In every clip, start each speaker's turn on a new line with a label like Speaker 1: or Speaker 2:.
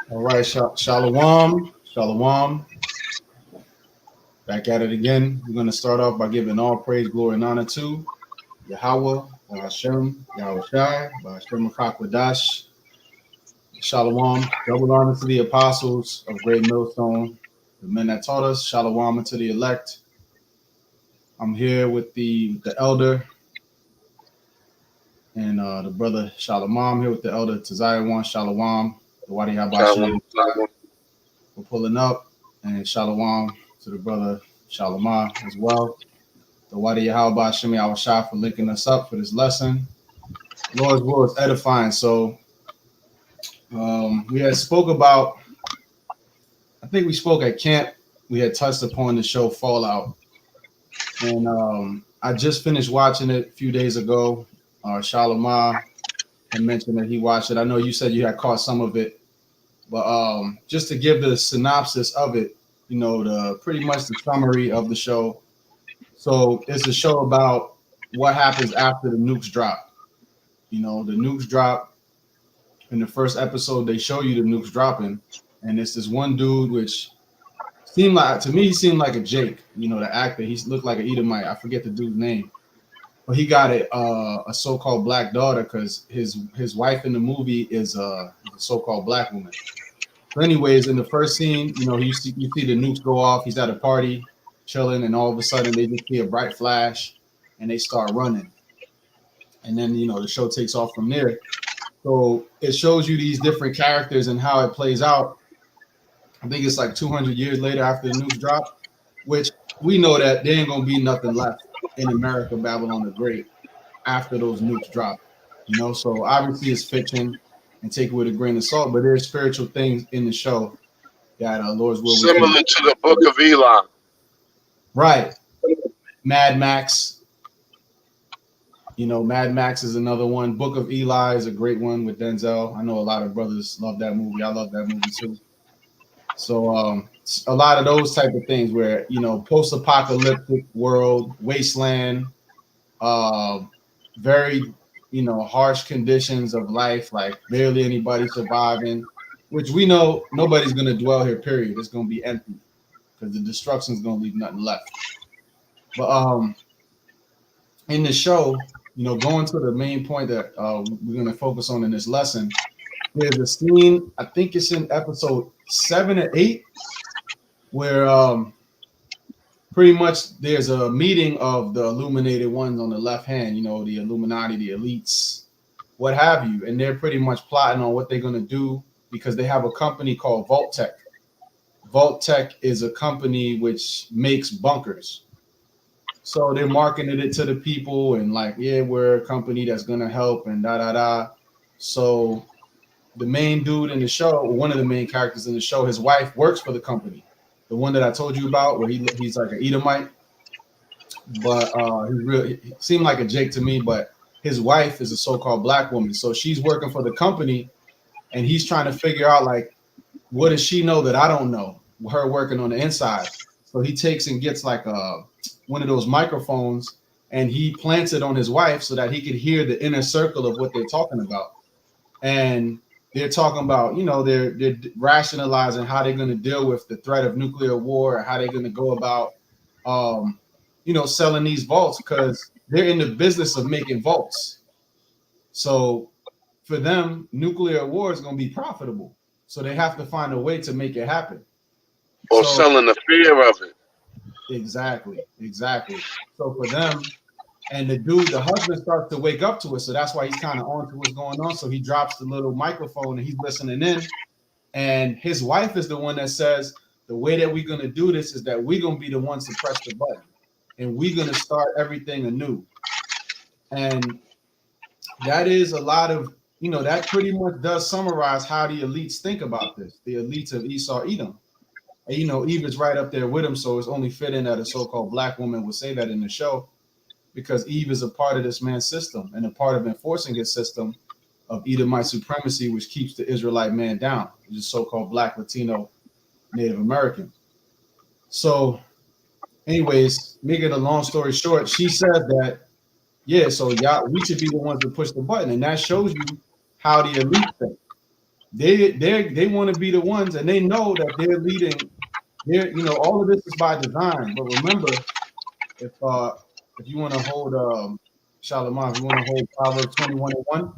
Speaker 1: All right, shalom, shalom. Back at it again. We're going to start off by giving all praise, glory, and honor to Yahweh, Hashem, Yahweh Shai, Hashem Makakwadash. Shalom. Double honor to the apostles of Great Millstone, the men that taught us. Shalom to the elect. I'm here with the elder and the brother Shalom. I'm here with the elder Tazayawan Shalom. The Wadi Habashim. We're pulling up, and Shalom to the brother Shalomah as well. The Wadi Yahweh Shemi Awashah for linking us up for this lesson. Lord's will is edifying. So we had spoke about, I think we spoke at camp. We had touched upon the show Fallout. And I just finished watching it a few days ago. Shalomah had mentioned that he watched it. I know you said you had caught some of it. But just to give the synopsis of it, you know, the pretty much the summary of the show. So it's a show about what happens after the nukes drop. You know, the nukes drop. In the first episode, they show you the nukes dropping, and it's this one dude which seemed like, to me, he seemed like a Jake. You know, the actor, he looked like an Edomite. I forget the dude's name, but he got a so-called black daughter because his wife in the movie is a so-called black woman. So anyways, in the first scene, you know, you see the nukes go off. He's at a party, chilling, and all of a sudden they just see a bright flash, and they start running. And then, you know, the show takes off from there. So it shows you these different characters and how it plays out. I think it's like 200 years later after the nukes drop, which we know that there ain't gonna be nothing left in America, Babylon the Great, after those nukes drop. You know, so obviously it's fiction. And take it with a grain of salt, but there's spiritual things in the show that Lord's will.
Speaker 2: Similar to the Book of Eli.
Speaker 1: Right. Mad Max. You know, Mad Max is another one. Book of Eli is a great one with Denzel. I know a lot of brothers love that movie. I love that movie too. So a lot of those type of things where, you know, post-apocalyptic world, wasteland, very, you know, harsh conditions of life, like barely anybody surviving, which we know nobody's going to dwell here, period. It's going to be empty because the destruction is going to leave nothing left. But in the show, you know, going to the main point that we're going to focus on in this lesson, there's a scene, I think it's in episode 7 or 8, where pretty much there's a meeting of the illuminated ones on the left hand, you know, the Illuminati, the elites, what have you. And they're pretty much plotting on what they're going to do because they have a company called Vault Tech. Vault Tech is a company which makes bunkers. So they're marketing it to the people and like, yeah, we're a company that's going to help and da-da-da. So the main dude in the show, one of the main characters in the show, his wife works for the company. The one that I told you about, where he's like an Edomite, but he seemed like a Jake to me. But his wife is a so-called black woman, so she's working for the company, and he's trying to figure out like, what does she know that I don't know? Her working on the inside. So he takes and gets like one of those microphones, and he plants it on his wife so that he could hear the inner circle of what they're talking about. And they're talking about, you know, they're rationalizing how they're going to deal with the threat of nuclear war, or how they're going to go about, you know, selling these vaults because they're in the business of making vaults. So for them, nuclear war is going to be profitable. So they have to find a way to make it happen.
Speaker 2: Or selling the fear of it.
Speaker 1: Exactly. So for them, and the husband starts to wake up to it. So that's why he's kind of on to what's going on. So he drops the little microphone and he's listening in. And his wife is the one that says, the way that we're going to do this is that we're going to be the ones to press the button. And we're going to start everything anew. And that is a lot of, you know, that pretty much does summarize how the elites think about this. The elites of Esau, Edom. And, you know, Eve is right up there with him. So it's only fitting that a so-called black woman would say that in the show, because Eve is a part of this man's system and a part of enforcing his system of Edomite supremacy, which keeps the Israelite man down, which is so-called Black, Latino, Native American. So anyways, making a long story short, she said that, yeah, so y'all, we should be the ones to push the button. And that shows you how the elite think. They want to be the ones, and they know that they're leading. All of this is by design. But remember, if you want to hold Shalimar, if you want to hold Proverbs 21:1.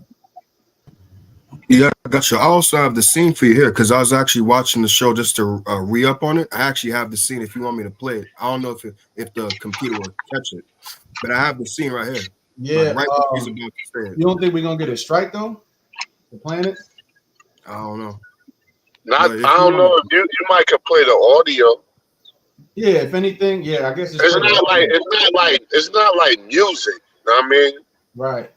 Speaker 3: Yeah, I got you. I also have the scene for you here because I was actually watching the show just to re-up on it. I actually have the scene if you want me to play it. I don't know if the computer will catch it, but I have the scene right here.
Speaker 1: Yeah,
Speaker 3: right when he's about to say it.
Speaker 1: You don't think we're gonna get a strike though? The planet?
Speaker 3: I don't know.
Speaker 2: I don't know if you might could play the audio.
Speaker 1: Yeah, if anything, yeah, I guess
Speaker 2: it's not like music. You know what I mean?
Speaker 1: Right.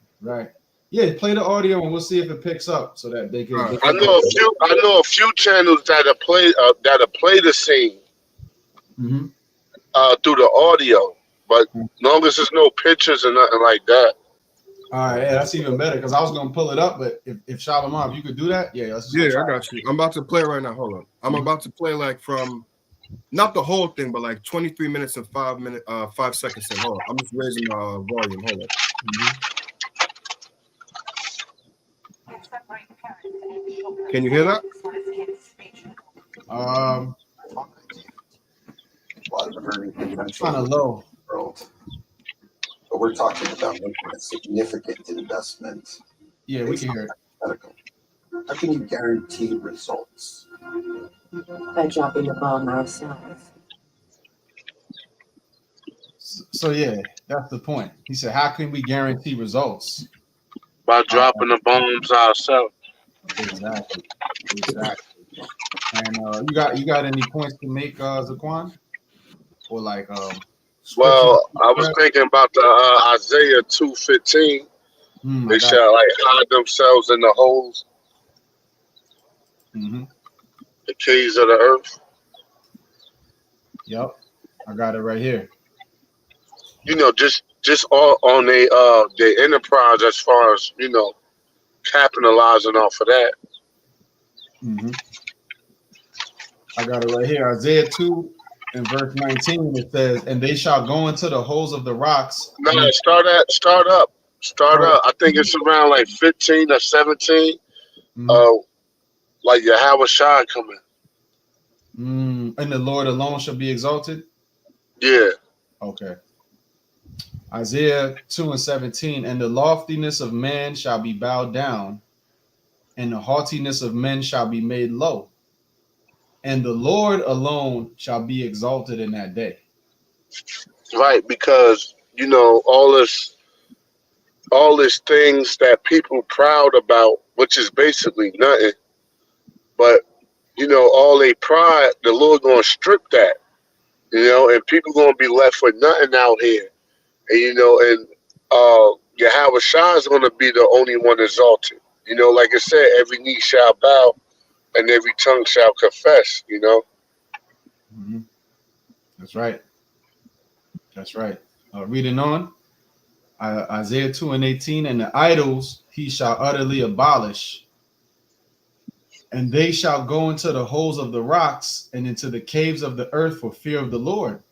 Speaker 1: Yeah, play the audio and we'll see if it picks up so that they can.
Speaker 3: Right.
Speaker 2: I know a few channels that'll play the scene through the audio, but long as there's no pictures or nothing like that.
Speaker 1: All right, yeah, that's even better because I was gonna pull it up, but if Shalimar, if you could do that, yeah,
Speaker 3: I got you. I'm about to play right now. Hold on, I'm about to play like from not the whole thing, but like 23 minutes and 5 seconds in. Hold on, I'm just raising my volume. Hold on. Can you hear that?
Speaker 1: It's kind of low.
Speaker 4: But we're talking about making a significant investment.
Speaker 1: Yeah, we can hear it.
Speaker 4: How can you guarantee results?
Speaker 5: By dropping the bomb ourselves.
Speaker 1: So yeah, that's the point. He said, "How can we guarantee results?"
Speaker 2: By dropping the bombs ourselves.
Speaker 1: Exactly. And you got any points to make, Zaquan? Or like
Speaker 2: well, I was thinking about the Isaiah 2:15. They shall like hide themselves in the holes, the caves of the earth.
Speaker 1: Yep, I got it right here.
Speaker 2: Just all on their enterprise as far as capitalizing off of that.
Speaker 1: I got it right here. Isaiah 2 in verse 19. It says, "And they shall go into the holes of the rocks."
Speaker 2: No, start up. I think it's around like 15 or 17. Like Yahweh Shai coming.
Speaker 1: And the Lord alone shall be exalted.
Speaker 2: Yeah.
Speaker 1: Okay. Isaiah 2:17. "And the loftiness of man shall be bowed down, and the haughtiness of men shall be made low. And the Lord alone shall be exalted in that day."
Speaker 2: Right, because all this things that people proud about, which is basically nothing. But all they pride, the Lord gonna strip that. And people gonna be left with nothing out here. And Yahweh Shai is gonna be the only one exalted. Like I said, every knee shall bow and every tongue shall confess,
Speaker 1: That's right. Reading on, Isaiah 2:18, "And the idols he shall utterly abolish, and they shall go into the holes of the rocks and into the caves of the earth for fear of the Lord."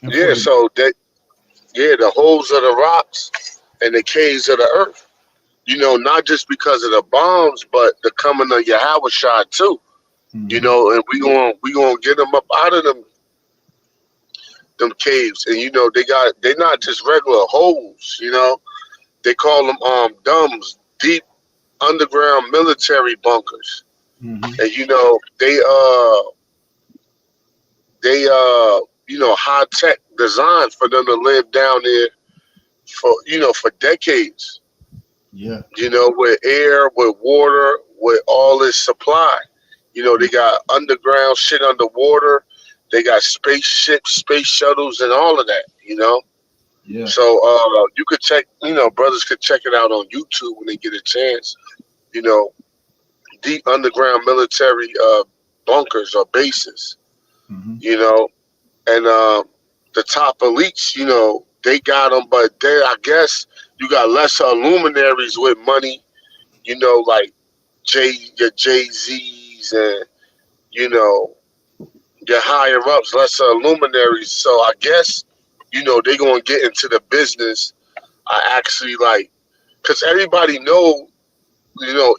Speaker 2: The holes of the rocks and the caves of the earth. Not just because of the bombs, but the coming of Yahweh Shai too. And we gonna get them up out of them caves. And they're not just regular holes. They call them DUMBs, deep underground military bunkers. And they high tech design for them to live down there for decades.
Speaker 1: Yeah.
Speaker 2: With air, with water, with all this supply. They got underground shit underwater. They got spaceships, space shuttles, and all of that.
Speaker 1: Yeah.
Speaker 2: So you could check. Brothers could check it out on YouTube when they get a chance. Deep underground military bunkers or bases. And the top elites, they got them, but I guess you got lesser luminaries with money, like your Jay-Z's and, your higher ups, lesser luminaries. So I guess, they're going to get into the business. I actually because everybody know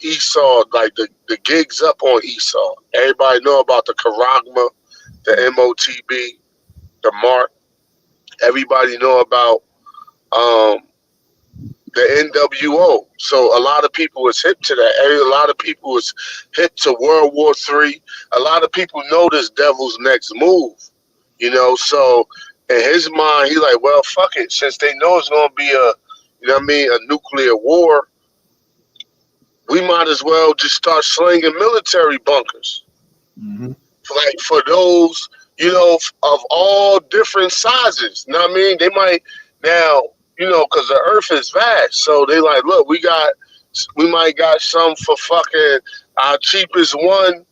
Speaker 2: Esau, like the gigs up on Esau. Everybody know about the Charagma, the MOTB, the Mark. Everybody know about the NWO. So a lot of people was hip to that. A lot of people was hip to World War III. A lot of people know this devil's next move. So in his mind, he like, well, fuck it. Since they know it's gonna be a nuclear war, we might as well just start slinging military bunkers.
Speaker 1: Mm-hmm.
Speaker 2: Like for those, of all different sizes. You know what I mean? They might now, because the earth is vast. So they like, look, we might got some for fucking our cheapest one.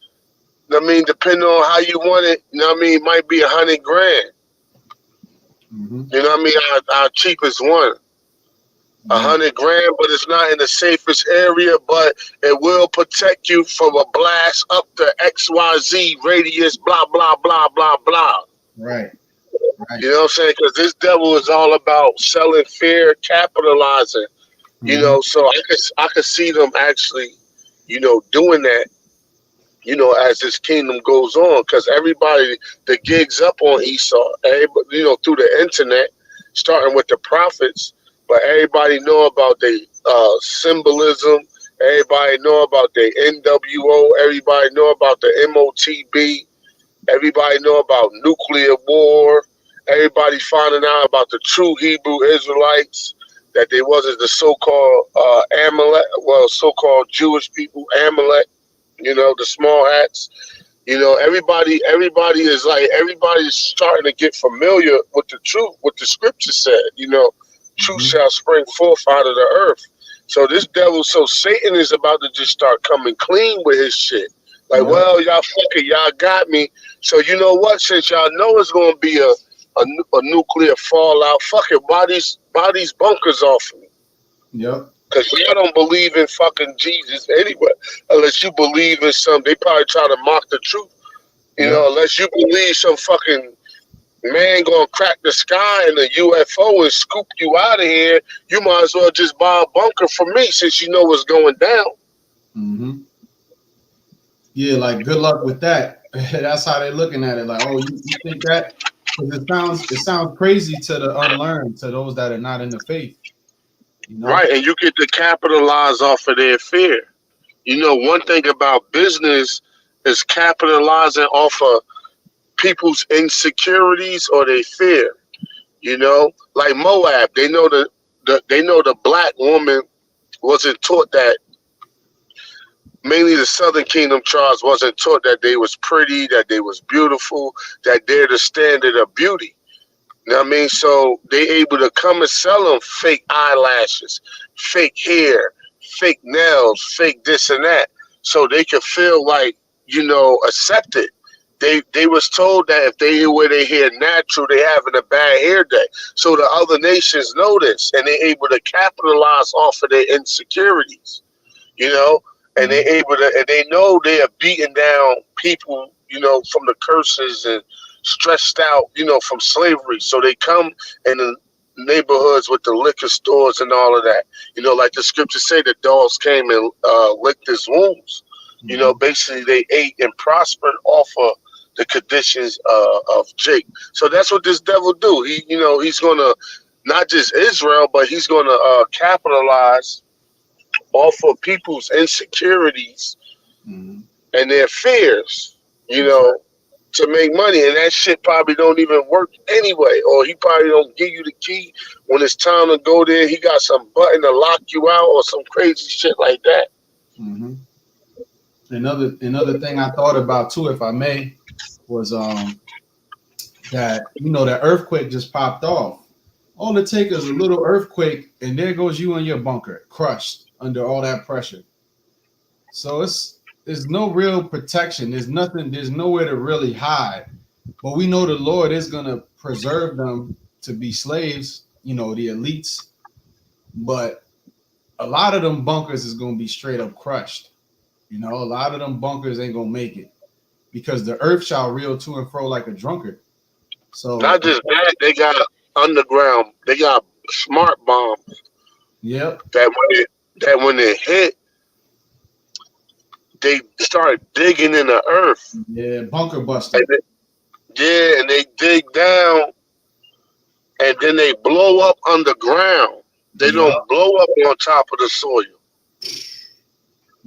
Speaker 2: I mean, depending on how you want it, it might be $100,000.
Speaker 1: Mm-hmm.
Speaker 2: You know what I mean? Our cheapest one. $100,000, but it's not in the safest area, but it will protect you from a blast up to XYZ radius, blah, blah, blah, blah, blah.
Speaker 1: Right.
Speaker 2: You know what I'm saying? Because this devil is all about selling fear, capitalizing.
Speaker 1: Mm-hmm.
Speaker 2: So I could see them actually, doing that, as this kingdom goes on, because everybody, the gigs up on Esau, everybody, through the internet, starting with the prophets. But everybody know about the symbolism. Everybody know about the NWO. Everybody know about the MOTB. Everybody know about nuclear war. Everybody finding out about the true Hebrew Israelites, that they wasn't the so-called Amalek, so-called Jewish people, Amalek, the small hats. Everybody is like, everybody's starting to get familiar with the truth, what the scripture said, truth shall spring forth out of the earth. So this devil, Satan is about to just start coming clean with his shit. Like, well, y'all fucking, y'all got me. So you know what? Since y'all know it's going to be a nuclear fallout, fuck it, buy these bunkers off of me.
Speaker 1: Yep.
Speaker 2: Because y'all don't believe in fucking Jesus anyway. Unless you believe in they probably try to mock the truth. Unless you believe some fucking man gonna crack the sky in a UFO and scoop you out of here, you might as well just buy a bunker for me since you know what's going down.
Speaker 1: Mm-hmm. Yeah, like good luck with that. That's how they're looking at it. Like, oh, you think that? Because it sounds crazy to the unlearned, to those that are not in the faith.
Speaker 2: Right, and you get to capitalize off of their fear. One thing about business is capitalizing off of people's insecurities or their fear. Like Moab, they know the black woman wasn't taught that. Mainly the Southern Kingdom tribes wasn't taught that they was pretty, that they was beautiful, that they're the standard of beauty. You know what I mean? So they able to come and sell them fake eyelashes, fake hair, fake nails, fake this and that, so they could feel like, accepted. They was told that if they wear their hair natural, they having a bad hair day. So the other nations know this, and they're able to capitalize off of their insecurities, and they're able to, and they know they are beating down people, from the curses and stressed out, from slavery. So they come in the neighborhoods with the liquor stores and all of that. Like the scriptures say, the dogs came and licked his wounds. Basically they ate and prospered off of the conditions of Jake. So that's what this devil do. He's gonna, not just Israel, but he's gonna capitalize off of people's insecurities and their fears, to make money. And that shit probably don't even work anyway, or he probably don't give you the key when it's time to go there. He got some button to lock you out or some crazy shit like that.
Speaker 1: Mm-hmm. Another thing I thought about too, if I may, was that that earthquake just popped off. All it takes is a little earthquake, and there goes you in your bunker, crushed under all that pressure. So there's no real protection. There's nothing. There's nowhere to really hide. But we know the Lord is gonna preserve them to be slaves. The elites. But a lot of them bunkers is gonna be straight up crushed. A lot of them bunkers ain't gonna make it because the earth shall reel to and fro like a drunkard. So
Speaker 2: not just that, they got underground. They got smart bombs.
Speaker 1: Yep.
Speaker 2: That when it hit, they start digging in the earth.
Speaker 1: Yeah, bunker buster.
Speaker 2: And and they dig down, and then they blow up underground. They
Speaker 1: Yeah.
Speaker 2: don't blow up on top of the soil.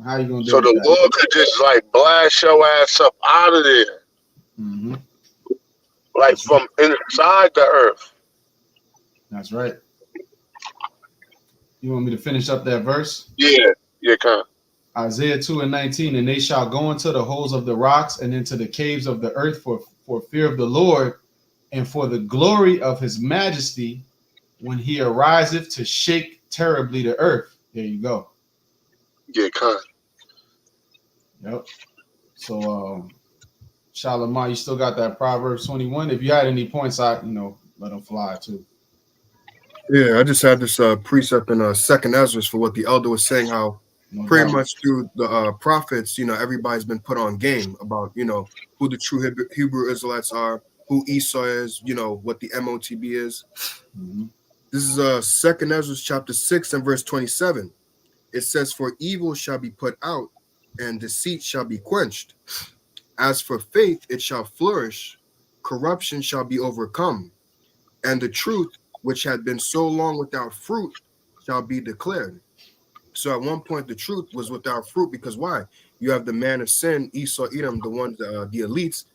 Speaker 1: How you gonna do
Speaker 2: So the
Speaker 1: that?
Speaker 2: Lord could just like blast your ass up out of there,
Speaker 1: Mm-hmm.
Speaker 2: like from inside the earth.
Speaker 1: That's right. You want me to finish up that verse?
Speaker 2: Yeah, kind of.
Speaker 1: Isaiah 2:19, and they shall go into the holes of the rocks and into the caves of the earth for fear of the Lord and for the glory of his majesty when he ariseth to shake terribly the earth. There you go.
Speaker 2: Yeah, kind of.
Speaker 1: Yep. So Shalimar, you still got that Proverbs 21. If you had any points, let them fly too.
Speaker 3: Yeah, I just had this precept in Second Ezra for what the elder was saying, how
Speaker 1: No
Speaker 3: pretty
Speaker 1: doubt.
Speaker 3: much through the prophets, everybody's been put on game about, who the true Hebrew Israelites are, who Esau is, what the MOTB is.
Speaker 1: Mm-hmm.
Speaker 3: This is Second Ezra chapter 6 and verse 27. It says, "For evil shall be put out, and deceit shall be quenched. As for faith, it shall flourish. Corruption shall be overcome, and the truth, which had been so long without fruit, shall be declared." So at one point, the truth was without fruit because why? You have the man of sin, Esau, Edom, the ones, the elites,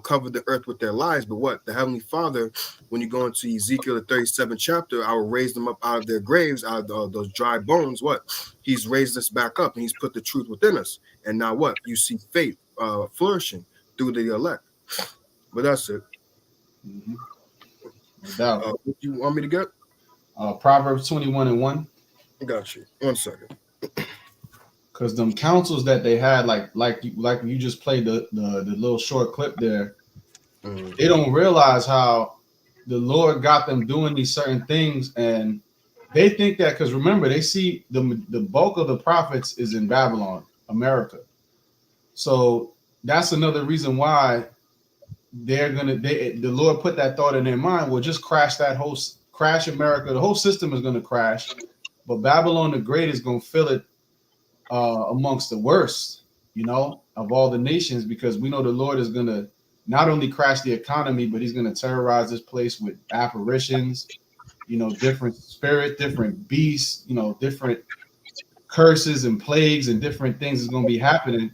Speaker 3: covered the earth with their lies. But what? The Heavenly Father, when you go into Ezekiel, the 37th chapter, I will raise them up out of their graves, out of those dry bones. What? He's raised us back up and he's put the truth within us. And now what? You see faith flourishing through the elect. But that's it.
Speaker 1: Mm-hmm. No doubt.
Speaker 3: What you want me to get?
Speaker 1: Proverbs 21:1.
Speaker 3: I got you. 1 second.
Speaker 1: Because them councils that they had, like you just played the little short clip there, they don't realize how the Lord got them doing these certain things, and they think that because remember they see the bulk of the prophets is in Babylon, America, so that's another reason why the Lord put that thought in their mind. Well, just crash America. The whole system is going to crash, but Babylon the Great is going to fill it amongst the worst, of all the nations, because we know the Lord is going to not only crash the economy, but he's going to terrorize this place with apparitions, different spirit, different beasts, different curses and plagues and different things is going to be happening.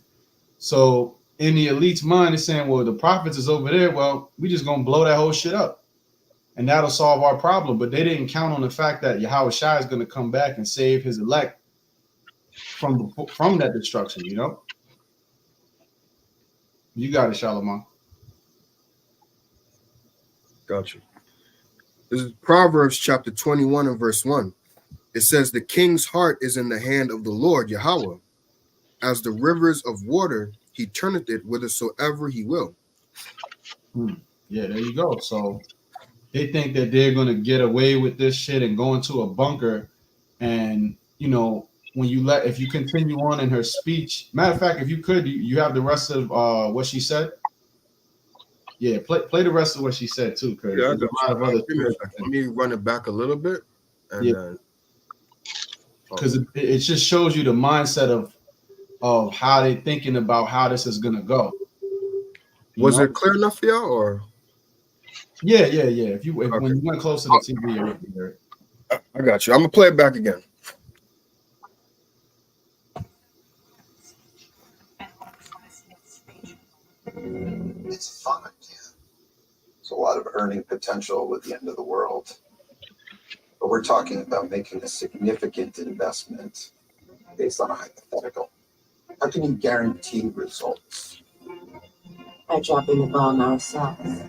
Speaker 1: So in the elite's mind, it's saying, well, the prophets is over there. Well, we just going to blow that whole shit up and that'll solve our problem. But they didn't count on the fact that Yahweh Shai is going to come back and save his elect from that destruction, You got it, Shalimar.
Speaker 3: Got you. This is Proverbs chapter 21 and verse 1. It says, "The king's heart is in the hand of the Lord, Yahweh. As the rivers of water, he turneth it whithersoever he will."
Speaker 1: Yeah, there you go. So they think that they're going to get away with this shit and go into a bunker. And, if you continue on in her speech, matter of fact, if you could, you have the rest of what she said. Yeah, play the rest of what she said too, because there's a lot of other.
Speaker 3: Let me run it back a little bit, and then
Speaker 1: because it just shows you the mindset of how they're thinking about how this is gonna go.
Speaker 3: Was it clear enough for y'all, or?
Speaker 1: Yeah. When you went close to the TV,
Speaker 3: I got you. I'm gonna play it back again.
Speaker 4: It's a fun idea. There's a lot of earning potential with the end of the world. But we're talking about making a significant investment based on a hypothetical. How can you guarantee results?
Speaker 5: By dropping the bomb ourselves.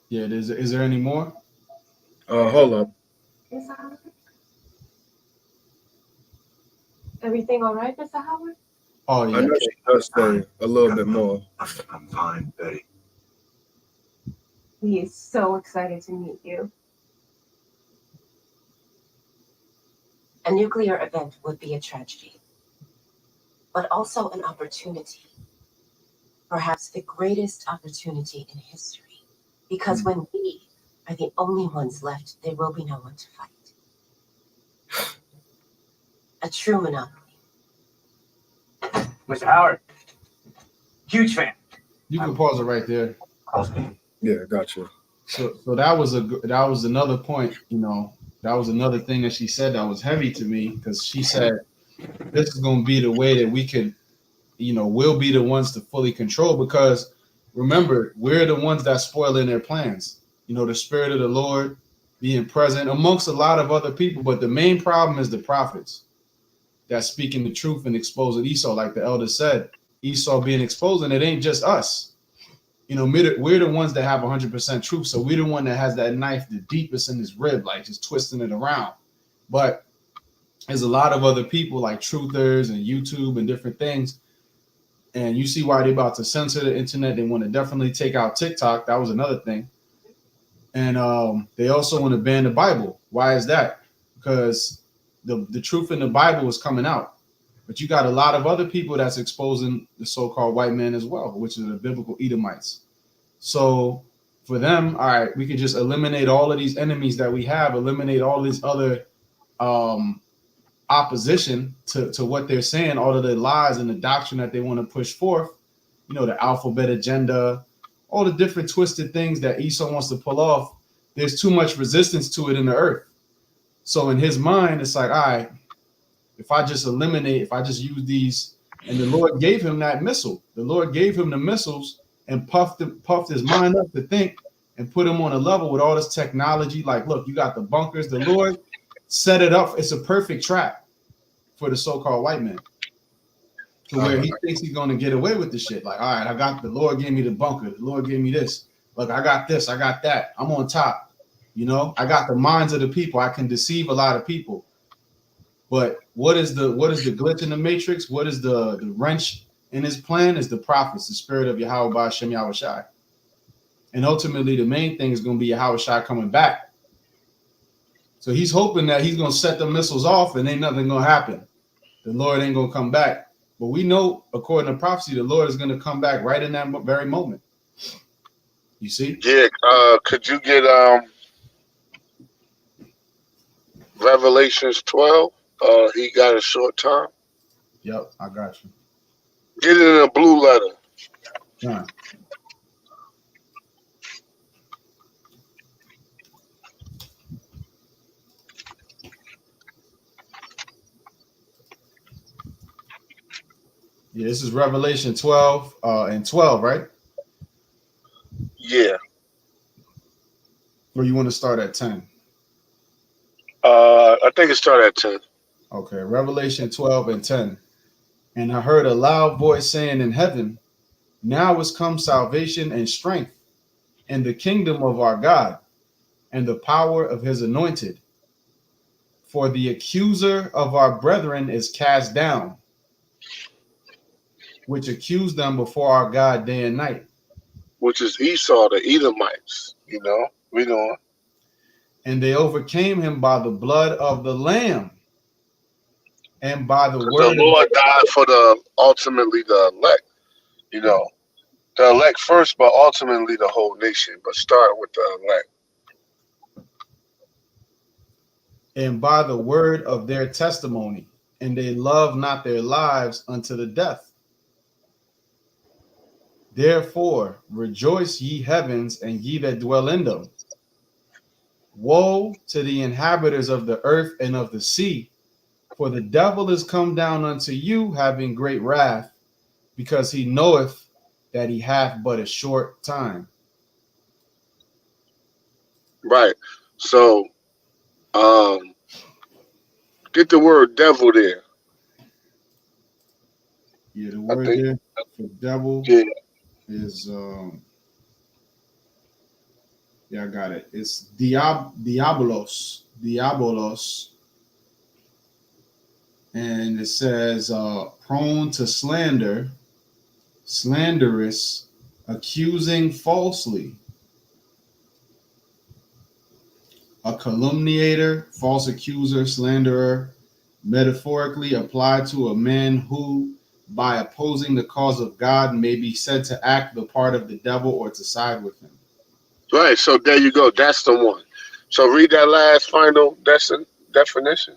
Speaker 1: Yeah, is there any more?
Speaker 3: Hold up.
Speaker 6: Everything all right, Mr. Howard?
Speaker 1: Oh yeah.
Speaker 3: I know she does say a little bit more.
Speaker 4: I'm fine, Betty.
Speaker 6: He is so excited to meet you.
Speaker 5: A nuclear event would be a tragedy, but also an opportunity. Perhaps the greatest opportunity in history. Because when we are the only ones left, there will be no one to fight. true monopoly.
Speaker 7: Mr. Howard, huge fan.
Speaker 1: You can pause it right there.
Speaker 3: Yeah, gotcha.
Speaker 1: So that was another point. You know, that was another thing that she said that was heavy to me, because she said this is going to be the way that we can, you know, we'll be the ones to fully control, because remember, we're the ones that spoiling their plans. You know, the spirit of the Lord being present amongst a lot of other people, but the main problem is the prophets that's speaking the truth and exposing Esau, like the elder said. Esau being exposed, and it ain't just us. You know, we're the ones that have 100% truth, so we're the one that has that knife the deepest in his rib, like just twisting it around. But there's a lot of other people like truthers and YouTube and different things, and you see why they're about to censor the internet. They want to definitely take out TikTok. That was another thing. And they also want to ban the Bible. Why is that? Because the truth in the Bible is coming out. But you got a lot of other people that's exposing the so-called white man as well, which are the biblical Edomites. So for them, all right, we could just eliminate all of these enemies that we have, eliminate all this other opposition to what they're saying, all of the lies and the doctrine that they want to push forth, you know, the alphabet agenda, all the different twisted things that Esau wants to pull off. There's too much resistance to it in the earth. So in his mind, it's like, all right, if I just use these, and the Lord gave him that missile. The Lord gave him the missiles and puffed his mind up to think and put him on a level with all this technology. Like, look, you got the bunkers. The Lord set it up. It's a perfect trap for the so-called white man, to where he thinks he's going to get away with the shit. Like, all right, the Lord gave me the bunker. The Lord gave me this. Look, I got this. I got that. I'm on top. You know, I got the minds of the people. I can deceive a lot of people. But what is the glitch in the matrix? What is the wrench in his plan? Is the prophets, the spirit of Yahweh Ba'Shem Yahushai. And ultimately, the main thing is going to be Yahushai coming back. So he's hoping that he's going to set the missiles off and ain't nothing going to happen. The Lord ain't going to come back. But we know, according to prophecy, the Lord is going to come back right in that very moment. You see?
Speaker 2: Yeah. Could you get Revelations 12? He got a short time.
Speaker 1: Yep, I got you.
Speaker 2: Get it in a blue letter.
Speaker 1: Yeah. Yeah, this is Revelation 12 and 12, right?
Speaker 2: Yeah.
Speaker 1: Or you want to start at 10?
Speaker 2: I think it started at 10.
Speaker 1: Okay, Revelation 12 and 10. And I heard a loud voice saying in heaven, now is come salvation and strength, and the kingdom of our God, and the power of his anointed. For the accuser of our brethren is cast down, which accused them before our God day and night.
Speaker 2: Which is Esau, the Edomites. You know, we know.
Speaker 1: And they overcame him by the blood of the Lamb and by the word.
Speaker 2: The Lord died for ultimately the elect. You know, the elect first, but ultimately the whole nation. But start with the elect.
Speaker 1: And by the word of their testimony, and they love not their lives unto the death. Therefore, rejoice, ye heavens, and ye that dwell in them. Woe to the inhabitants of the earth and of the sea, for the devil is come down unto you, having great wrath, because he knoweth that he hath but a short time.
Speaker 2: Right. So, get the word devil there.
Speaker 1: Yeah, the word there for devil is yeah, I got it. It's diabolos, and it says prone to slander, slanderous, accusing falsely, a calumniator, false accuser, slanderer, metaphorically applied to a man who, by opposing the cause of God, may be said to act the part of the devil or to side with him.
Speaker 2: Right. So there you go. That's the one. So read that last final definition.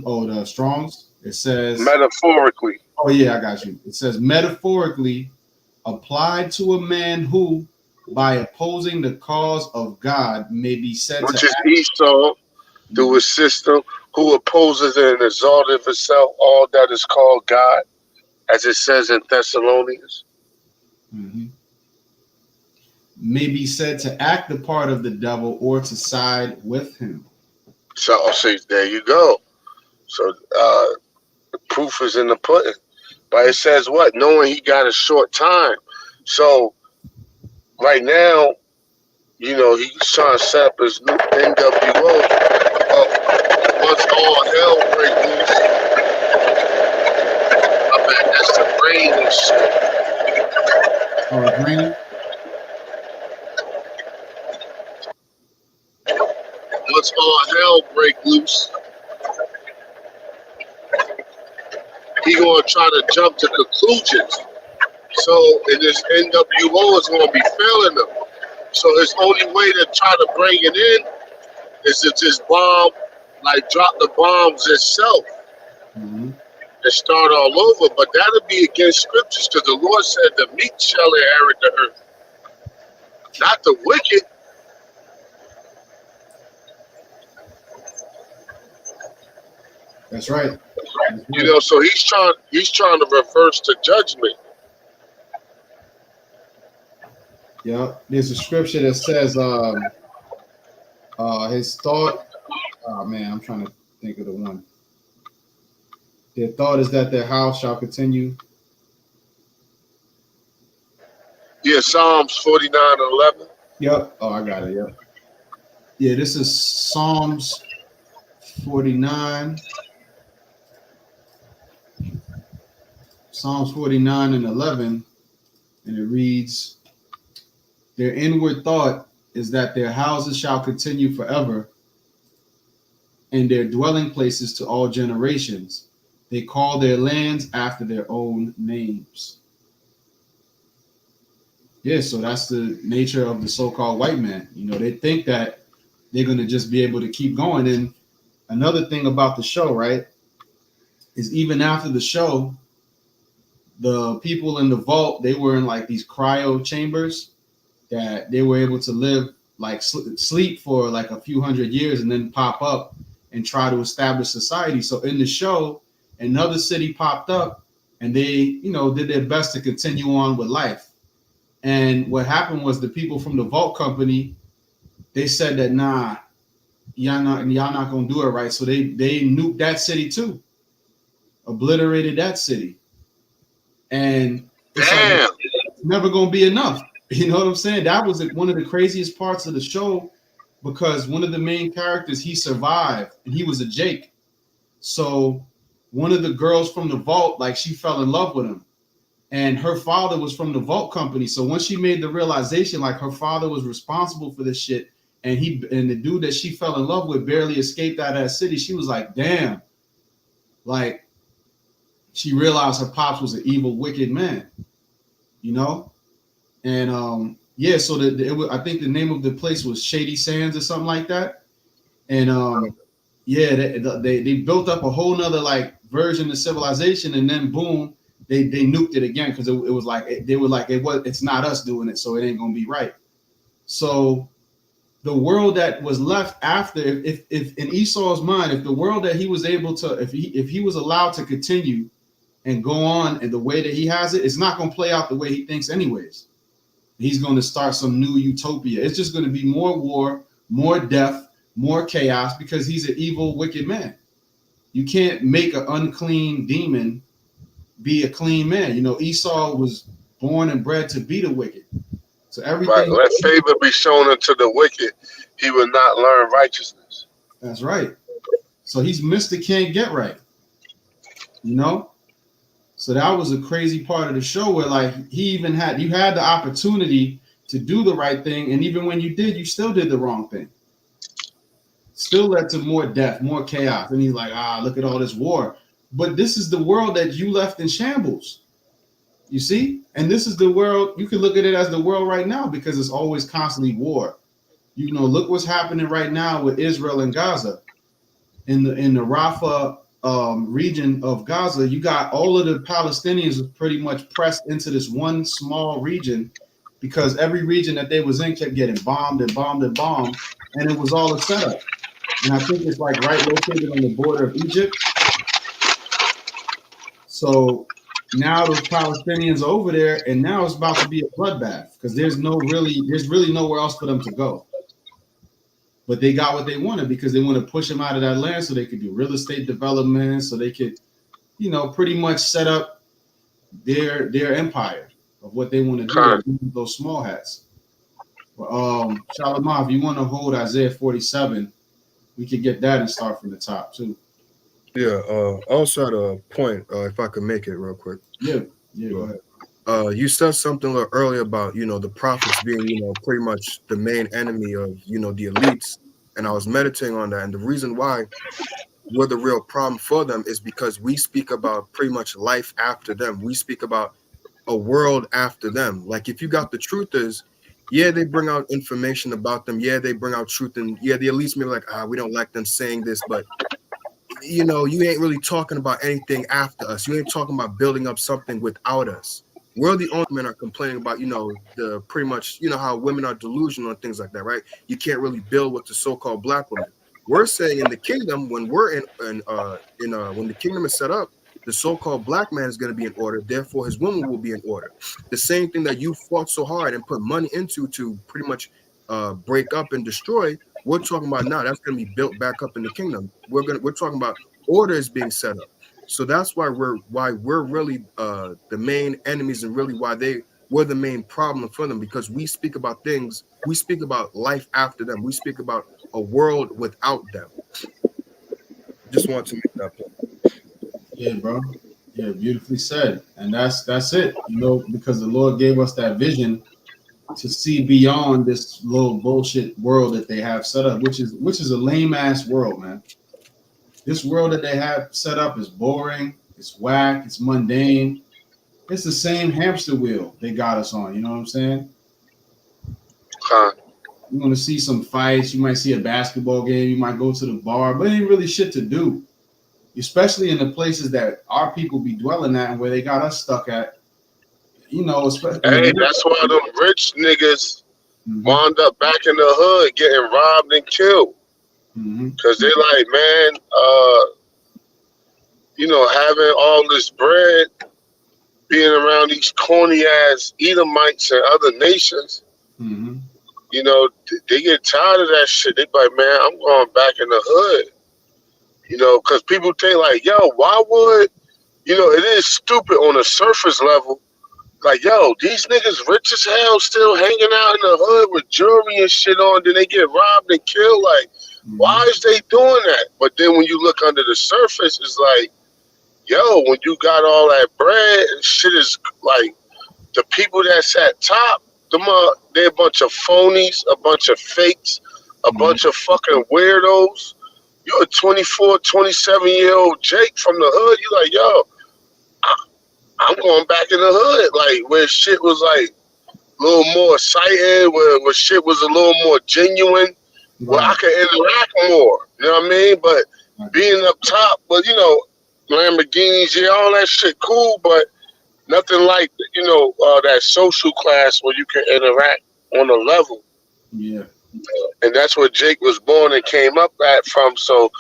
Speaker 1: Oh, the Strong's. It says
Speaker 2: Metaphorically.
Speaker 1: Oh yeah, I got you. It says metaphorically applied to a man who, by opposing the cause of God, may be said
Speaker 2: Which
Speaker 1: to
Speaker 2: is Esau, through his system, who opposes and exalteth himself all that is called God, as it says in Thessalonians.
Speaker 1: may be said to act the part of the devil or to side with him.
Speaker 2: So there you go. So the proof is in the pudding. But it says what? Knowing he got a short time. So right now, you know, he's trying to set up his new NWO. Once all hell break loose. I bet that's the brain and shit.
Speaker 1: Oh, it's raining?
Speaker 2: Once all hell break loose, he gonna try to jump to conclusions. So in this NWO is gonna be failing them. So his only way to try to bring it in is to just bomb, like drop the bombs itself and start all over. But that'll be against scriptures because the Lord said the meek shall inherit the earth, not the wicked.
Speaker 1: That's right.
Speaker 2: You know, so he's trying to reverse the judgment.
Speaker 1: Yeah, there's a scripture that says his thought. Oh man, I'm trying to think of the one. Their thought is that their house shall continue.
Speaker 2: Yeah, Psalms 49:11.
Speaker 1: Yep. Oh, I got it. Yep. Yeah, this is Psalms 49. Psalms 49 and 11, and it reads, their inward thought is that their houses shall continue forever, and their dwelling places to all generations. They call their lands after their own names. Yeah, so that's the nature of the so-called white man. You know, they think that they're going to just be able to keep going. And another thing about the show, right, is even after the show, the people in the vault, they were in like these cryo chambers that they were able to live, like sleep for like a few hundred years and then pop up and try to establish society. So in the show, another city popped up and they, you know, did their best to continue on with life. And what happened was the people from the vault company, they said that, nah, y'all not gonna do it right. So they nuked that city too, obliterated that city. And it's like, it's never gonna be enough. You know what I'm saying? That was one of the craziest parts of the show because one of the main characters, he survived and he was a Jake. So one of the girls from the vault, like she fell in love with him, and her father was from the vault company. So once she made the realization, like her father was responsible for this shit, and the dude that she fell in love with barely escaped out of that city, she was like, damn, like she realized her pops was an evil, wicked man, you know? And yeah, so I think the name of the place was Shady Sands or something like that. And yeah, they built up a whole nother like version of civilization, and then boom, they nuked it again because it was like they were like it's not us doing it, so it ain't gonna be right. So the world that was left after, if in Esau's mind, if the world that he was able to, if he was allowed to continue and go on in the way that he has it, it's not gonna play out the way he thinks anyways. He's going to start some new utopia. It's just going to be more war, more death, more chaos because he's an evil, wicked man. You can't make an unclean demon be a clean man. You know, Esau was born and bred to be the wicked. So everything.
Speaker 2: Right. Let favor be shown unto the wicked. He will not learn righteousness.
Speaker 1: That's right. So he's Mr. Can't Get Right. You know? So that was a crazy part of the show where like you had the opportunity to do the right thing. And even when you did, you still did the wrong thing. Still led to more death, more chaos. And he's like, look at all this war. But this is the world that you left in shambles. You see? And this is the world, you can look at it as the world right now because it's always constantly war. You know, look what's happening right now with Israel and Gaza. in the Rafah region of Gaza, you got all of the Palestinians pretty much pressed into this one small region because every region that they was in kept getting bombed and bombed and bombed, and it was all a setup. And I think it's like right located on the border of Egypt. So now those Palestinians are over there, and now it's about to be a bloodbath because there's really nowhere else for them to go. But they got what they wanted because they want to push them out of that land so they could do real estate development, so they could, pretty much set up their empire of what they want to do with those small hats. But Shalimar, if you want to hold Isaiah 47, we could get that and start from the top too.
Speaker 3: Yeah, also had a point, if I could make it real quick.
Speaker 1: Yeah, go ahead.
Speaker 3: You said something a little earlier about, the prophets being, pretty much the main enemy of, the elites. And I was meditating on that. And the reason why we're the real problem for them is because we speak about pretty much life after them. We speak about a world after them. Like if you got the truth is, yeah, they bring out information about them. Yeah, they bring out truth. And yeah, the elites may be like, we don't like them saying this, but you ain't really talking about anything after us. You ain't talking about building up something without us. We're the only men are complaining about, the pretty much, how women are delusional and things like that, right? You can't really build with the so-called black women. We're saying in the kingdom, when we're when the kingdom is set up, the so-called black man is going to be in order. Therefore, his woman will be in order. The same thing that you fought so hard and put money into to pretty much break up and destroy. We're talking about now. That's going to be built back up in the kingdom. We're talking about order is being set up. So that's why we're really the main enemies, and really why we're the main problem for them, because we speak about things. We speak about life after them. We speak about a world without them. Just want to make that point.
Speaker 1: Yeah, bro. Yeah, beautifully said. And that's it. Because the Lord gave us that vision to see beyond this little bullshit world that they have set up, which is a lame ass world, man. This world that they have set up is boring, it's whack, it's mundane. It's the same hamster wheel they got us on, you know what I'm saying? You want to see some fights, you might see a basketball game, you might go to the bar, but it ain't really shit to do. Especially in the places that our people be dwelling at and where they got us stuck at. Especially.
Speaker 2: Hey, that's why them rich niggas wound up back in the hood getting robbed and killed. Because they're like, man, having all this bread, being around these corny ass Edomites and other nations, they get tired of that shit. They like, man, I'm going back in the hood. Because people think like, yo, why would, it is stupid on a surface level. Like, yo, these niggas rich as hell still hanging out in the hood with jewelry and shit on, then they get robbed and killed. Like, why is they doing that? But then when you look under the surface, it's like, yo, when you got all that bread and shit is like, the people that's at top, they're a bunch of phonies, a bunch of fakes, a bunch of fucking weirdos. You're a 24, 27-year-old Jake from the hood. You like, yo, I'm going back in the hood, like where shit was like a little more exciting, where shit was a little more genuine, where I could interact more. You know what I mean? But being up top, but Lamborghinis, yeah, all that shit cool, but nothing like that social class where you can interact on a level.
Speaker 1: Yeah.
Speaker 2: And that's where Jake was born and came up from. So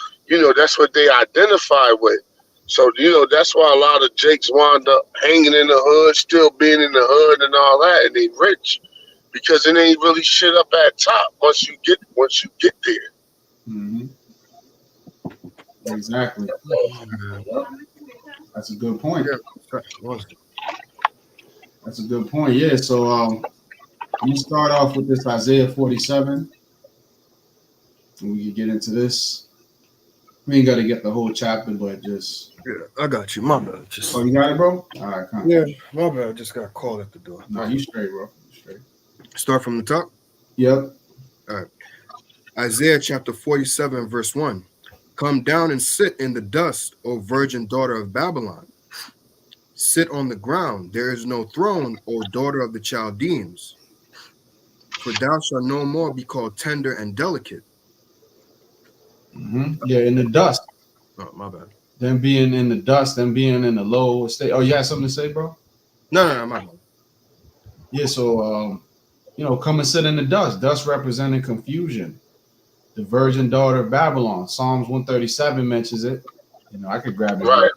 Speaker 2: that's what they identify with. So, that's why a lot of Jakes wound up hanging in the hood, still being in the hood and all that, and they rich because it ain't really shit up at top once you get there.
Speaker 1: Exactly. That's a good point. That's a good point. Yeah. So you start off with this Isaiah 47, and we can get into this. We ain't got to get the whole chapter, but just.
Speaker 3: Yeah, I got you. My bad.
Speaker 1: Oh, you got it, bro? All right, come on.
Speaker 3: Yeah, my bad. Just got called at the door.
Speaker 1: No, you straight, bro. You straight.
Speaker 3: Start from the top?
Speaker 1: Yep.
Speaker 3: All right. Isaiah chapter 47, verse 1. Come down and sit in the dust, O virgin daughter of Babylon. Sit on the ground. There is no throne, O daughter of the Chaldeans. For thou shalt no more be called tender and delicate.
Speaker 1: Yeah, in the dust.
Speaker 3: Oh, my bad.
Speaker 1: Them being in the dust, them being in the low state. Oh, you had something to say, bro?
Speaker 3: No, my bad.
Speaker 1: Yeah, so come and sit in the dust. Dust representing confusion. The virgin daughter of Babylon. Psalms 137 mentions it. I could grab it.
Speaker 2: Right.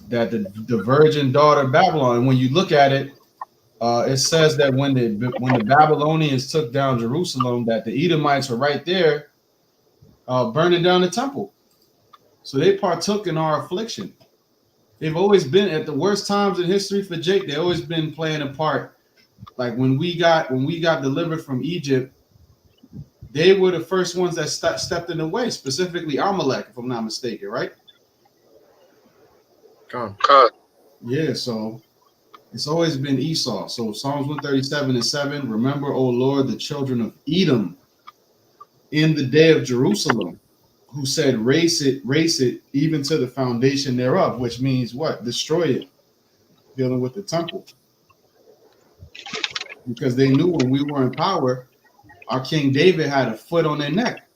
Speaker 1: That the virgin daughter of Babylon. And when you look at it, it says that when the Babylonians took down Jerusalem, that the Edomites were right there, burning down the temple. So they partook in our affliction. They've always been at the worst times in history for Jake. They've always been playing a part. Like when we got delivered from Egypt, they were the first ones that stepped in the way, specifically Amalek, if I'm not mistaken, right?
Speaker 3: Come.
Speaker 1: Yeah, so it's always been Esau. So Psalms 137:7, remember, O Lord, the children of Edom in the day of Jerusalem, who said, race it, even to the foundation thereof, which means what? Destroy it, dealing with the temple. Because they knew when we were in power, our King David had a foot on their neck.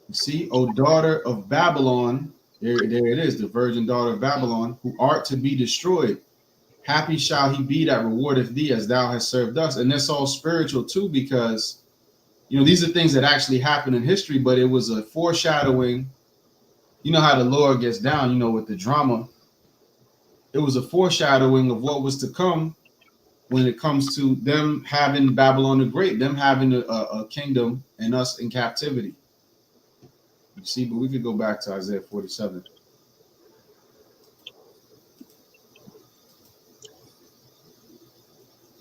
Speaker 1: You see, O daughter of Babylon, there it is, the virgin daughter of Babylon, who art to be destroyed. Happy shall he be that rewardeth thee as thou hast served us. And that's all spiritual too, because these are things that actually happened in history, but it was a foreshadowing. You know how the Lord gets down, with the drama. It was a foreshadowing of what was to come when it comes to them having Babylon the Great, them having a kingdom and us in captivity. You see, but we could go back to Isaiah 47.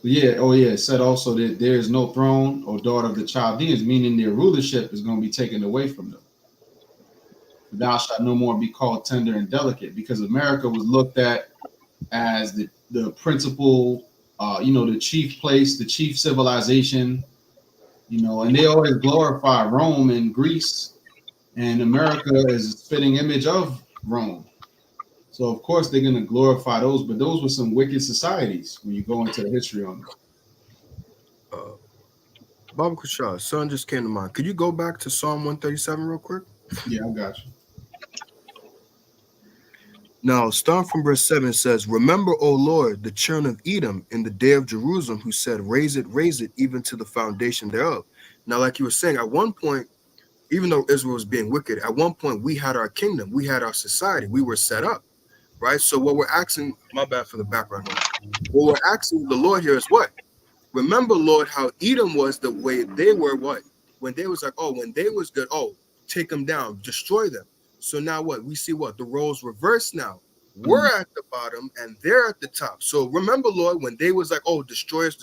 Speaker 1: It said also that there is no throne or daughter of the Chaldeans, meaning their rulership is going to be taken away from them. Thou shalt no more be called tender and delicate, because America was looked at as the principal, the chief place, the chief civilization, and they always glorify Rome and Greece, and America is a spitting image of Rome. So of course they're going to glorify those, but those were some wicked societies when you go into the history on them.
Speaker 3: Baba Kushal, son just came to mind. Could you go back to Psalm 137 real quick?
Speaker 1: Yeah, I got you.
Speaker 3: Now, starting from verse 7 says, remember, O Lord, the children of Edom in the day of Jerusalem, who said, raise it, even to the foundation thereof. Now, like you were saying, at one point, even though Israel was being wicked, at one point we had our kingdom, we had our society, we were set up, right? So what we're asking, my bad for the background, what we're asking the Lord here is what? Remember, Lord, how Edom was the way they were what? When they was like, oh, when they was good, oh, take them down, destroy them. So now what? We see what? The roles reversed now. We're at the bottom and they're at the top. So remember, Lord, when they was like, oh, destroy us.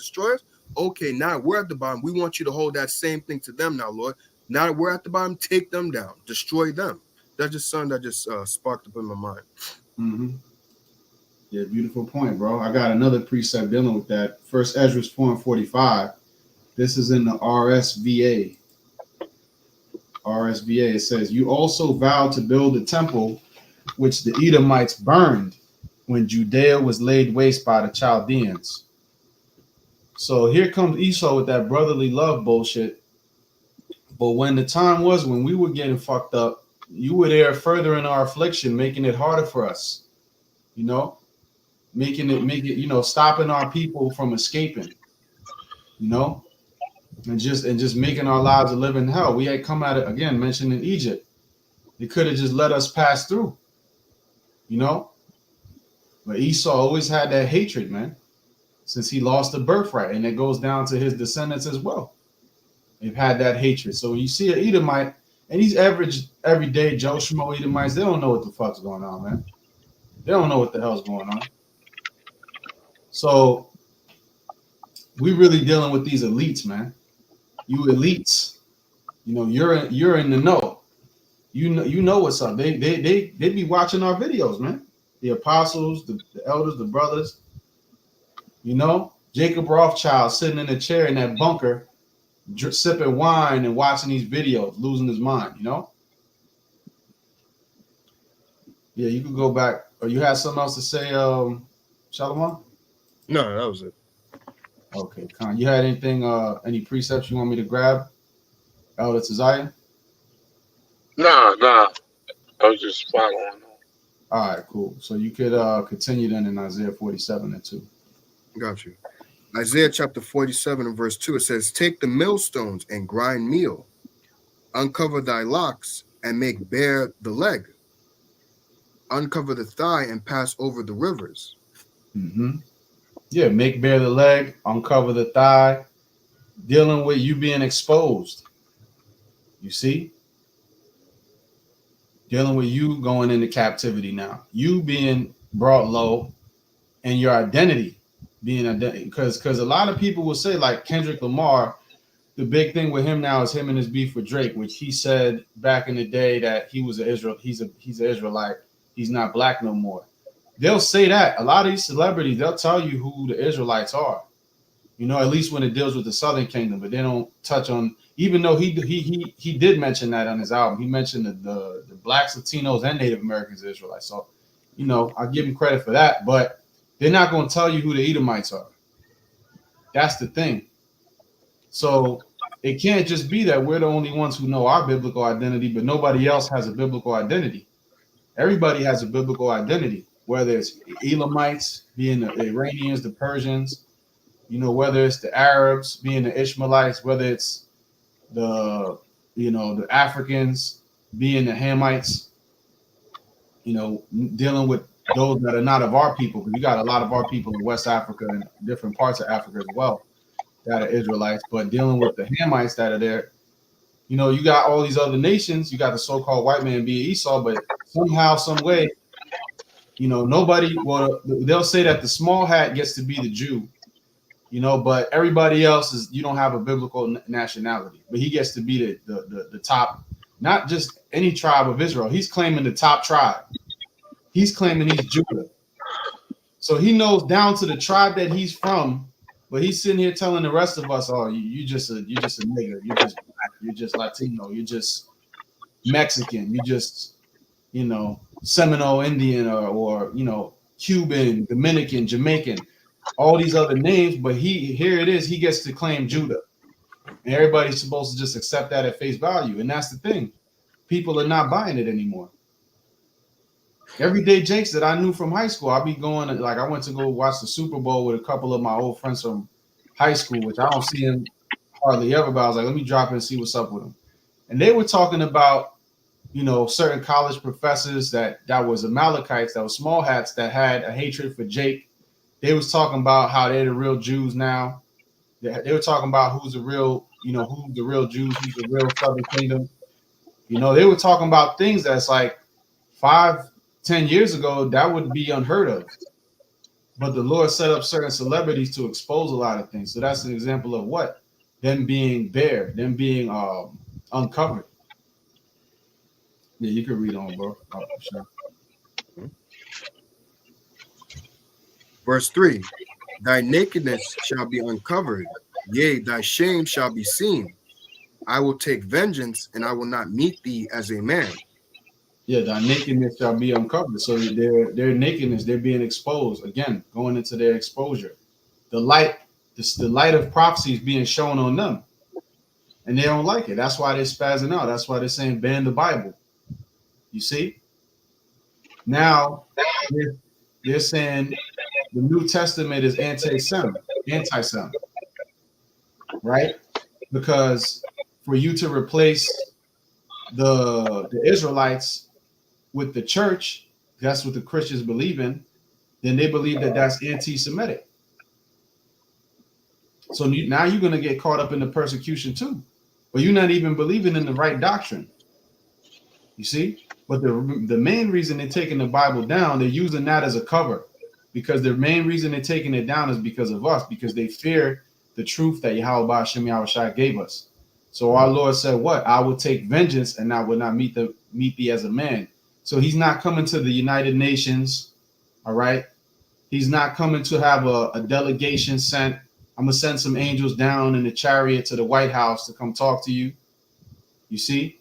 Speaker 3: Okay, now we're at the bottom. We want you to hold that same thing to them now, Lord. Now that we're at the bottom, take them down, destroy them. That's just something that just sparked up in my mind.
Speaker 1: Mm-hmm. Yeah, beautiful point, bro. I got another precept dealing with that. First Ezra 4:45. This is in the RSVA. It says, you also vowed to build a temple which the Edomites burned when Judea was laid waste by the Chaldeans. So here comes Esau with that brotherly love bullshit. But when the time was when we were getting fucked up, you were there further in our affliction, making it harder for us, making it, stopping our people from escaping, and just making our lives a living hell. We had come at it again, mentioned in Egypt. They could have just let us pass through, but Esau always had that hatred, man, since he lost the birthright, and it goes down to his descendants as well. They've had that hatred. So when you see an Edomite, and these average everyday Joe Schmo Edomites, they don't know what the fuck's going on, man. They don't know what the hell's going on. So we really dealing with these elites, man. You elites, you're in the know. You know what's up. They be watching our videos, man. The apostles, the elders, the brothers. Jacob Rothschild sitting in a chair in that bunker, sipping wine and watching these videos, losing his mind. Yeah, you could go back. Or you had something else to say, Shalom?
Speaker 3: No, that was it.
Speaker 1: Okay, Khan. You had anything, any precepts you want me to grab? Elder Tazaya?
Speaker 2: Nah. I was just following.
Speaker 1: All right, cool. So you could continue then in Isaiah 47 and 2.
Speaker 3: Got you. Isaiah chapter 47 and verse 2, it says, take the millstones and grind meal, uncover thy locks and make bare the leg, uncover the thigh and pass over the rivers.
Speaker 1: Mm-hmm. Yeah, make bare the leg, uncover the thigh, dealing with you being exposed. You see? Dealing with you going into captivity now. You being brought low and your identity being identity. Because a lot of people will say, like Kendrick Lamar, the big thing with him now is him and his beef with Drake, which he said back in the day that he was he's an Israelite. He's not black no more. They'll say that. A lot of these celebrities, they'll tell you who the Israelites are. You know, at least when it deals with the Southern Kingdom, but they don't touch on, even though he did mention that on his album. He mentioned the blacks, Latinos, and Native Americans Israelites. So, you know, I give him credit for that, but they're not going to tell you who the Edomites are. That's the thing. So it can't just be that we're the only ones who know our biblical identity, but nobody else has a biblical identity. Everybody has a biblical identity, whether it's Elamites, being the Iranians, the Persians, you know, whether it's the Arabs, being the Ishmaelites, whether it's the Africans, being the Hamites, you know, dealing with those that are not of our people, because we got a lot of our people in West Africa and different parts of Africa as well that are Israelites, but dealing with the Hamites that are there, you know, you got all these other nations, you got the so-called white man being Esau, but somehow, some way, you know, they'll say that the small hat gets to be the Jew, you know, but everybody else is, you don't have a biblical nationality, but he gets to be the top, not just any tribe of Israel. He's claiming the top tribe. He's claiming he's Judah. So he knows down to the tribe that he's from, but he's sitting here telling the rest of us, oh, you just a nigger, you're just black, you're just Latino, you're just Mexican, you just, you know, Seminole Indian or you know, Cuban, Dominican, Jamaican, all these other names, but here it is, he gets to claim Judah. And everybody's supposed to just accept that at face value. And that's the thing. People are not buying it anymore. Everyday Jakes that I knew from high school, I'll be going, like I went to go watch the Super Bowl with a couple of my old friends from high school, which I don't see him hardly ever, but I was like, let me drop in and see what's up with them. And they were talking about, you know, certain college professors that was Amalekites, that was small hats that had a hatred for Jake. They was talking about how they're the real Jews now. They were talking about who's the real Jews, who's the real Southern Kingdom. You know, they were talking about things that's like 5-10 years ago, that would be unheard of. But the Lord set up certain celebrities to expose a lot of things. So that's an example of what? Them being bare, them being uncovered. Yeah, you can read on, bro. Oh, sure.
Speaker 3: Verse 3, thy nakedness shall be uncovered, yea, thy shame shall be seen. I will take vengeance, and I will not meet thee as a man.
Speaker 1: Yeah, thy nakedness shall be uncovered. So their nakedness, they're being exposed. Again, going into their exposure. The light of prophecy is being shown on them. And they don't like it. That's why they're spazzing out. That's why they're saying ban the Bible. You see? Now they're saying the New Testament is anti-Sem, right? Because for you to replace the Israelites with the church, that's what the Christians believe in, then they believe that that's anti-Semitic. So now you're going to get caught up in the persecution too, but you're not even believing in the right doctrine. You see? But the main reason they're taking the Bible down, they're using that as a cover, because the main reason they're taking it down is because of us, because they fear the truth that Yahweh Hashem Yahushua gave us. So our Lord said, what? I will take vengeance and I will not meet thee as a man. So he's not coming to the United Nations. All right. He's not coming to have a delegation sent. I'm going to send some angels down in the chariot to the White House to come talk to you. You see?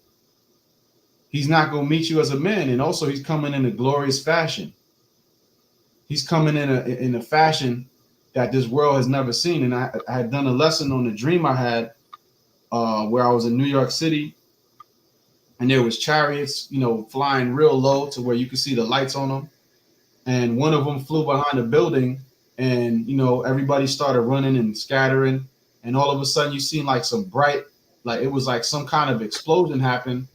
Speaker 1: He's not going to meet you as a man. And also he's coming in a glorious fashion. He's coming in a fashion that this world has never seen. And I had done a lesson on the dream I had where I was in New York City, and there was chariots, flying real low to where you could see the lights on them. And one of them flew behind a building, and everybody started running and scattering, and all of a sudden you seen like some bright, like it was like some kind of explosion happened,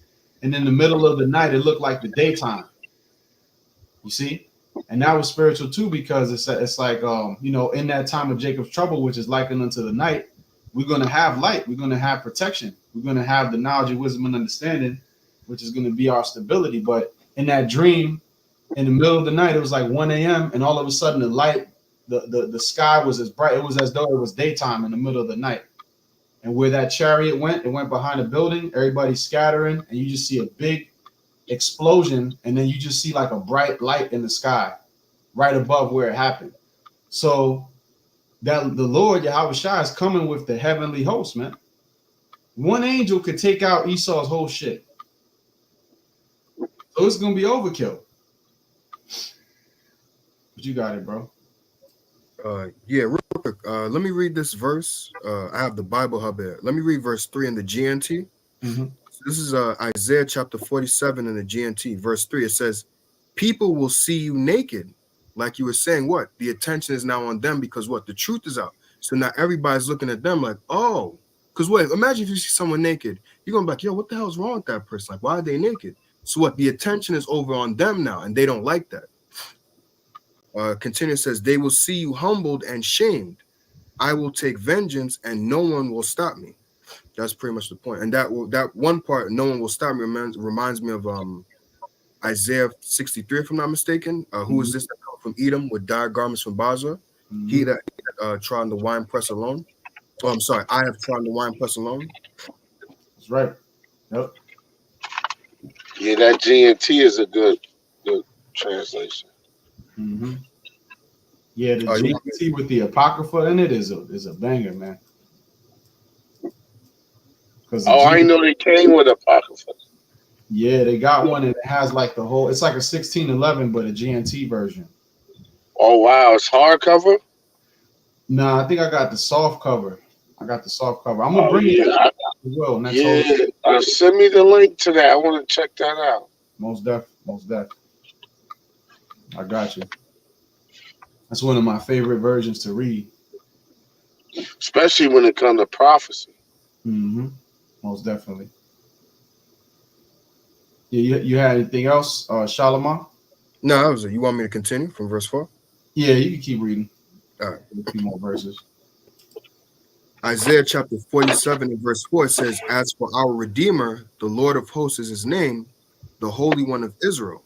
Speaker 1: and in the middle of the night it looked like the daytime. You see, and that was spiritual too, because it's like in that time of Jacob's trouble, which is likened unto the night, we're gonna have light, we're gonna have protection, we're gonna have the knowledge of wisdom and understanding, which is gonna be our stability. But in that dream, in the middle of the night, it was like 1 a.m. and all of a sudden the light, the sky was as bright. It was as though it was daytime in the middle of the night. And where that chariot went, it went behind a building, everybody's scattering, and you just see a big explosion, and then you just see like a bright light in the sky right above where it happened. So that the Lord Yahweh Shai is coming with the heavenly host, man. One angel could take out Esau's whole shit. So it's gonna be overkill. But you got it, bro.
Speaker 3: Yeah, real quick. Let me read this verse. I have the Bible Hub here. Let me read verse 3 in the GNT.
Speaker 1: Mm-hmm.
Speaker 3: So this is Isaiah chapter 47 in the GNT, verse 3. It says, people will see you naked. Like you were saying, what? The attention is now on them because what? The truth is out. So now everybody's looking at them like, oh, because wait, imagine if you see someone naked, you're going to be like, yo, what the hell's wrong with that person? Like, why are they naked? So what? The attention is over on them now, and they don't like that. Continue, says, they will see you humbled and shamed. I will take vengeance, and no one will stop me. That's pretty much the point. And that one part, no one will stop me, reminds me of Isaiah 63, if I'm not mistaken. Who is this that come from Edom with dyed garments from Basra? Mm-hmm. He that trod the wine press alone. Oh, I'm sorry. I have trodden the wine press alone.
Speaker 1: That's right. Yep.
Speaker 2: Yeah, that GNT is a good translation.
Speaker 1: Mm-hmm. Yeah, the GNT with the Apocrypha in it is a banger, man.
Speaker 2: I didn't know they came with Apocrypha.
Speaker 1: Yeah, they got one, and it has like the whole. It's like a 1611, but a GNT version.
Speaker 2: Oh wow, it's hardcover.
Speaker 1: Nah, I think I got the soft cover. I'm gonna bring it as well.
Speaker 2: Send me the link to that. I want to check that out.
Speaker 1: Most def. I got you. That's one of my favorite versions to read,
Speaker 2: especially when it comes to prophecy.
Speaker 1: Mm-hmm. Most definitely. Yeah, you had anything else, Shalimar?
Speaker 3: No, that was it. You want me to continue from verse 4?
Speaker 1: Yeah, you can keep reading.
Speaker 3: All right.
Speaker 1: A few more verses.
Speaker 3: Isaiah chapter 47 and verse 4 says, as for our Redeemer, the Lord of hosts is his name, the Holy One of Israel.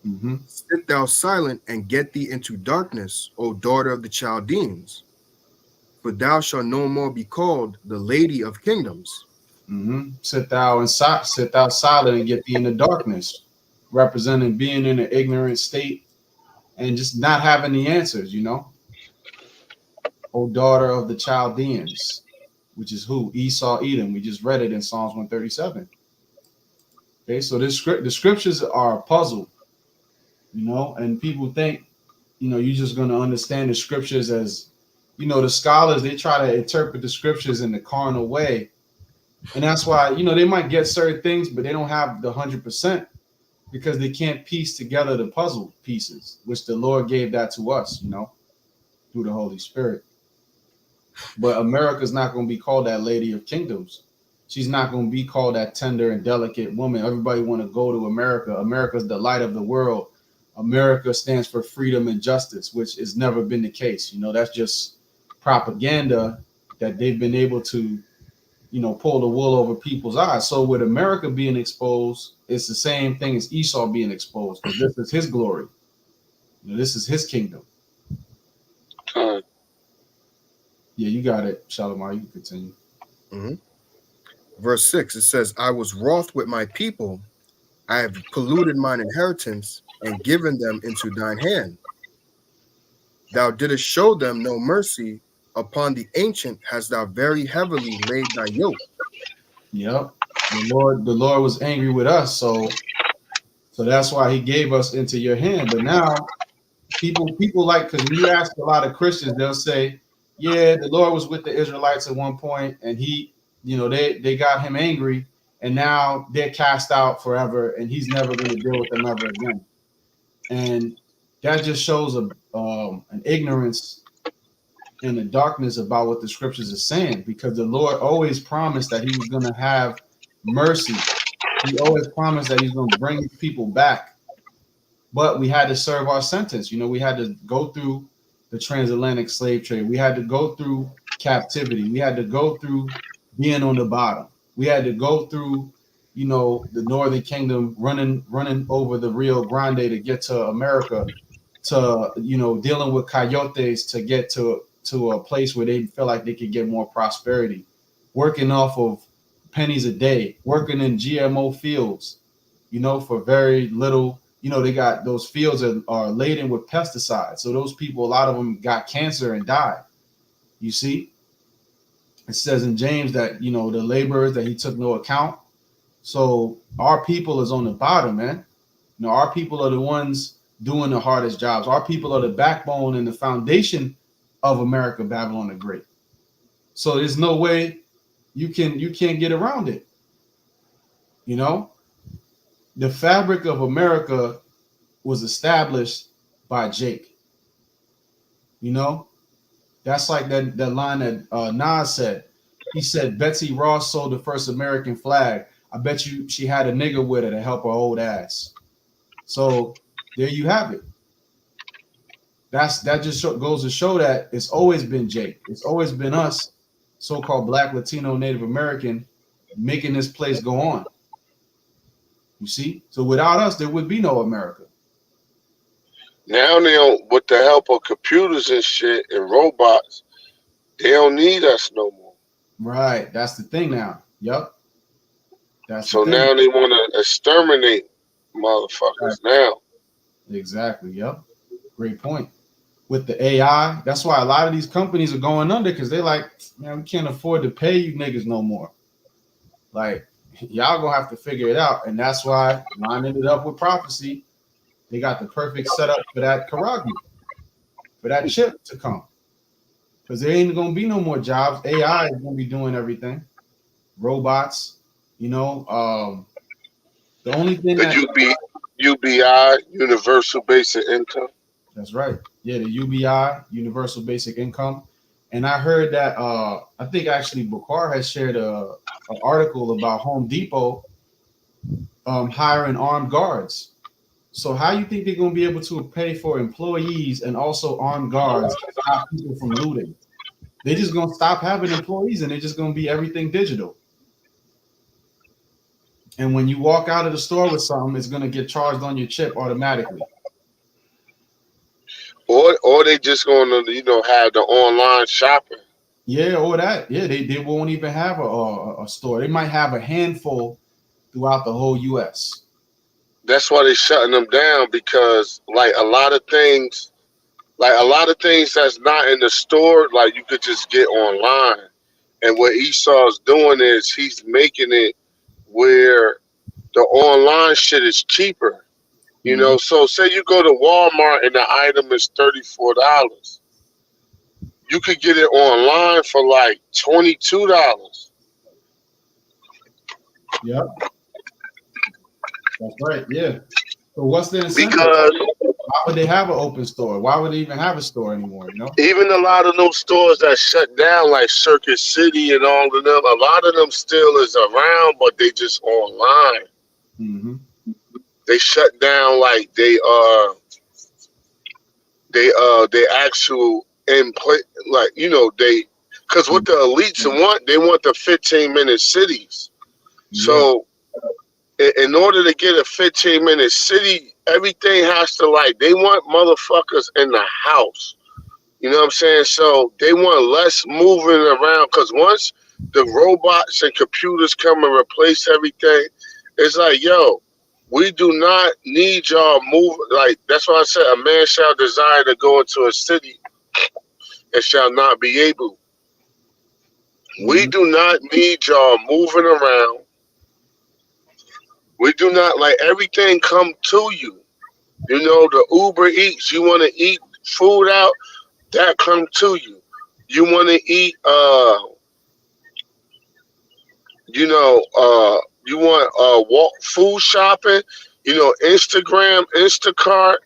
Speaker 1: Mm-hmm.
Speaker 3: Sit thou silent and get thee into darkness, O daughter of the Chaldeans, for thou shalt no more be called the Lady of Kingdoms.
Speaker 1: Mm-hmm. Sit thou silent and get thee in the darkness, representing being in an ignorant state and just not having the answers, O daughter of the Chaldeans, which is who? Esau, Edom. We just read it in Psalms 137. Okay, so the scriptures are a puzzle, and people think, you're just going to understand the scriptures as, the scholars, they try to interpret the scriptures in the carnal way. And that's why, they might get certain things, but they don't have the 100% because they can't piece together the puzzle pieces, which the Lord gave that to us, through the Holy Spirit. But America's not going to be called that Lady of Kingdoms. She's not going to be called that tender and delicate woman. Everybody want to go to America. America's the light of the world. America stands for freedom and justice, which has never been the case. That's just propaganda that they've been able to, pull the wool over people's eyes. So with America being exposed, it's the same thing as Esau being exposed, because this is his glory. This is his kingdom. Yeah, you got it, Shalimar. You can continue.
Speaker 3: Mm-hmm. Verse 6, it says, I was wroth with my people. I have polluted mine inheritance and given them into thine hand. Thou didst show them no mercy. Upon the ancient hast thou very heavily laid thy yoke.
Speaker 1: Yep. The Lord was angry with us, so that's why he gave us into your hand. But now people like, because when you ask a lot of Christians, they'll say, yeah, the Lord was with the Israelites at one point, and he you know, they got him angry, and now they're cast out forever, and he's never going to deal with them ever again. And that just shows an ignorance and a darkness about what the scriptures are saying, because the Lord always promised that he was going to have mercy. He always promised that he's going to bring people back. But we had to serve our sentence. You know, we had to go through the transatlantic slave trade. We had to go through captivity. We had to go through being on the bottom. We had to go through, you know, the Northern Kingdom running over the Rio Grande to get to America, to, you know, dealing with coyotes to get to a place where they feel like they could get more prosperity, working off of pennies a day, working in GMO fields, you know, for very little. You know, they got those fields that are laden with pesticides. So those people, a lot of them got cancer and died. You see, it says in James that, you know, the laborers that he took no account. So our people is on the bottom, man. You know, our people are the ones doing the hardest jobs. Our people are the backbone and the foundation of America, Babylon the Great. So there's no way you can't get around it. You know, the fabric of America was established by Jake. You know, that's like that line that Nas said. He said Betsy Ross sold the first American flag. I bet you she had a nigga with her to help her old ass. So there you have it. That just goes to show that it's always been Jake. It's always been us, so-called Black, Latino, Native American, making this place go on. You see? So without us, there would be no America.
Speaker 2: Now they don't, with the help of computers and shit and robots, they don't need us no more.
Speaker 1: Right. That's the thing now. Yep. That's
Speaker 2: so
Speaker 1: the thing.
Speaker 2: now they want to exterminate motherfuckers now.
Speaker 1: Exactly. Yep. Great point. With the AI, that's why a lot of these companies are going under, because they're like, man, we can't afford to pay you niggas no more. Like, y'all gonna have to figure it out. And that's why mine ended up with Prophecy. They got the perfect setup for that Karagi, for that chip to come. Because there ain't gonna be no more jobs. AI is gonna be doing everything. Robots, you know. The only thing
Speaker 2: the
Speaker 1: that
Speaker 2: UBI, Universal Basic Income.
Speaker 1: That's right. Yeah, the UBI, Universal Basic Income. And I heard that I think actually Bukhar has shared an article about Home Depot hiring armed guards. So how you think they're going to be able to pay for employees and also armed guards to stop people from looting? They're just going to stop having employees, and they're just going to be everything digital. And when you walk out of the store with something, it's going to get charged on your chip automatically.
Speaker 2: Or they just going to, you know, have the online shopping.
Speaker 1: Yeah, or that. Yeah, they won't even have a store. They might have a handful throughout the whole U.S.
Speaker 2: That's why they're shutting them down, because like a lot of things that's not in the store, like you could just get online. And what Esau's doing is he's making it where the online shit is cheaper. You know, so say you go to Walmart and the item is $34. You could get it online for like $22.
Speaker 1: Yep. That's right. Yeah. So what's the incentive?
Speaker 2: Because
Speaker 1: why would they have an open store? Why would they even have a store anymore? You know,
Speaker 2: even a lot of those stores that shut down, like Circuit City and all of them, a lot of them still is around, but they just online.
Speaker 1: Mm-hmm.
Speaker 2: They shut down like they actual in play, like, you know, they, because what the elites want, they want the 15-minute cities.
Speaker 1: Yeah.
Speaker 2: So in order to get a 15-minute city, everything has to, like, they want motherfuckers in the house. You know what I'm saying? So they want less moving around, because once the robots and computers come and replace everything, it's like, yo, we do not need y'all move. Like, that's why I said a man shall desire to go into a city and shall not be able. Mm-hmm. We do not need y'all moving around. We do not, like, everything come to you. You know, the Uber Eats, you want to eat food out, that come to you. You want to eat you know, you want walk food shopping, you know, Instagram, Instacart,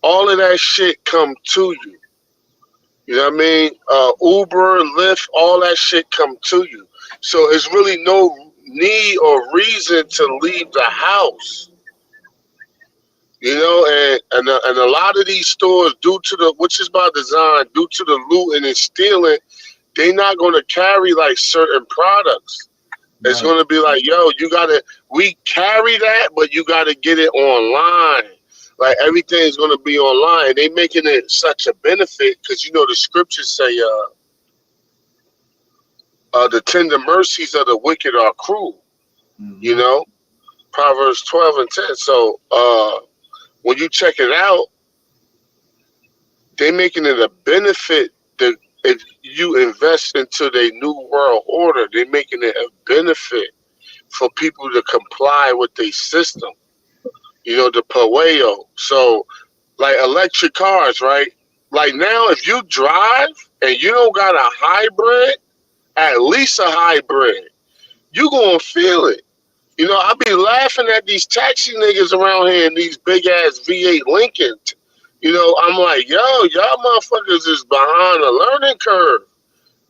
Speaker 2: all of that shit come to you. You know what I mean? Uber, Lyft, all that shit come to you. So it's really no need or reason to leave the house. You know, and a lot of these stores, due to the, which is by design, due to the looting and stealing, they're not going to carry like certain products. It's going to be like, yo, we carry that, but you got to get it online. Like everything's going to be online. They making it such a benefit because, you know, the scriptures say the tender mercies of the wicked are cruel, you know, Proverbs 12 and 10. So when you check it out, they making it a benefit that if you invest into their new world order, they're making it a benefit for people to comply with their system. You know, the Poweo. So, like electric cars, right? Like now, if you drive and you don't got a hybrid, at least a hybrid, you gonna feel it. You know, I be laughing at these taxi niggas around here in these big ass V8 Lincolns. You know, I'm like, yo, y'all motherfuckers is behind a learning curve.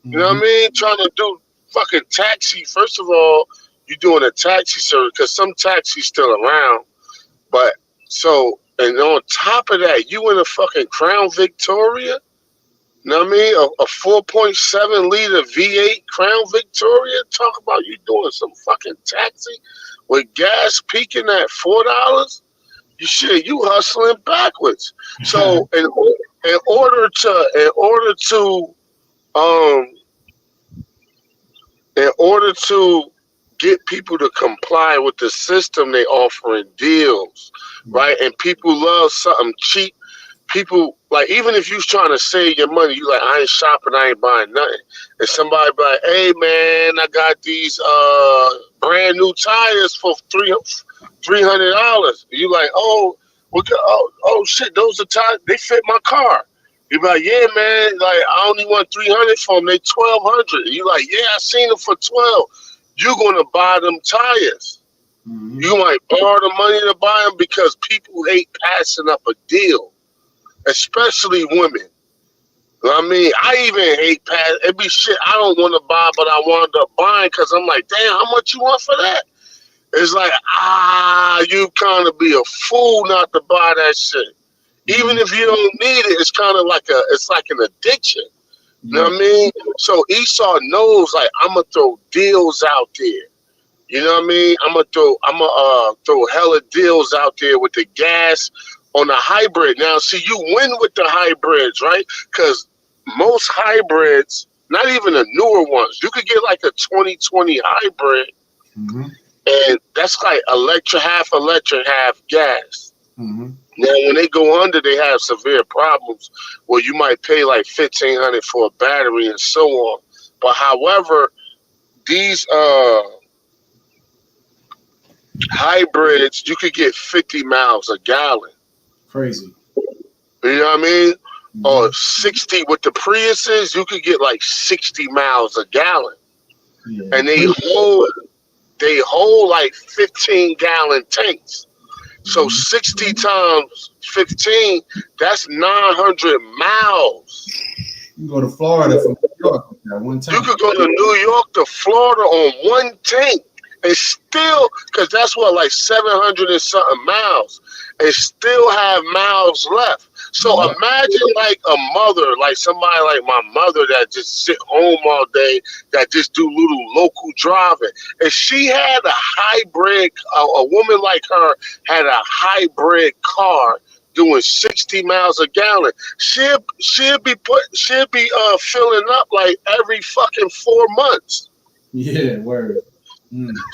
Speaker 2: You know what I mean? Trying to do fucking taxi. First of all, you're doing a taxi service because some taxi's still around. But so, and on top of that, you in a fucking Crown Victoria? You know what I mean? A 4.7 liter V8 Crown Victoria? Talk about you doing some fucking taxi with gas peaking at $4? You hustling backwards. So in order to get people to comply with the system, they offering deals, right? And people love something cheap. People, like, even if you're trying to save your money, you like, I ain't shopping, I ain't buying nothing. And somebody be like, hey man, I got these brand new tires for $300. You like, oh shit, those are tires, they fit my car. You be like, yeah man, like I only want $300 for them, they $1,200. You like, yeah, I seen them for $12. You're gonna buy them tires. You might borrow the money to buy them because people hate passing up a deal, especially women. You know what I mean? I even hate it be shit I don't want to buy, but I wound up buying because I'm like, damn, how much you want for that? It's like, you kind of be a fool not to buy that shit. Even if you don't need it, it's kind of like it's like an addiction. You know what I mean? So Esau knows, like, I'm gonna throw deals out there. You know what I mean? I'm gonna throw hella deals out there with the gas on the hybrid. Now, see, you win with the hybrids, right? Because most hybrids, not even the newer ones, you could get like a 2020 hybrid, and that's like half electric, half gas. Now, when they go under, they have severe problems where you might pay like $1,500 for a battery and so on. But however, these hybrids, you could get 50 miles a gallon.
Speaker 1: Crazy.
Speaker 2: You know what I mean? Or 60 with the Priuses, you could get like 60 miles a gallon. Yeah. And they hold like 15-gallon tanks. So 60 times 15, that's 900 miles.
Speaker 1: You can go to Florida from New York with that one tank.
Speaker 2: You could go to New York to Florida on one tank and still, because that's what, like 700 and something miles, and still have miles left. So imagine like a mother, like somebody like my mother that just sit home all day, that just do little local driving. If she had a hybrid, a woman like her had a hybrid car doing 60 miles a gallon, she'll be filling up like every fucking 4 months.
Speaker 1: Yeah, word.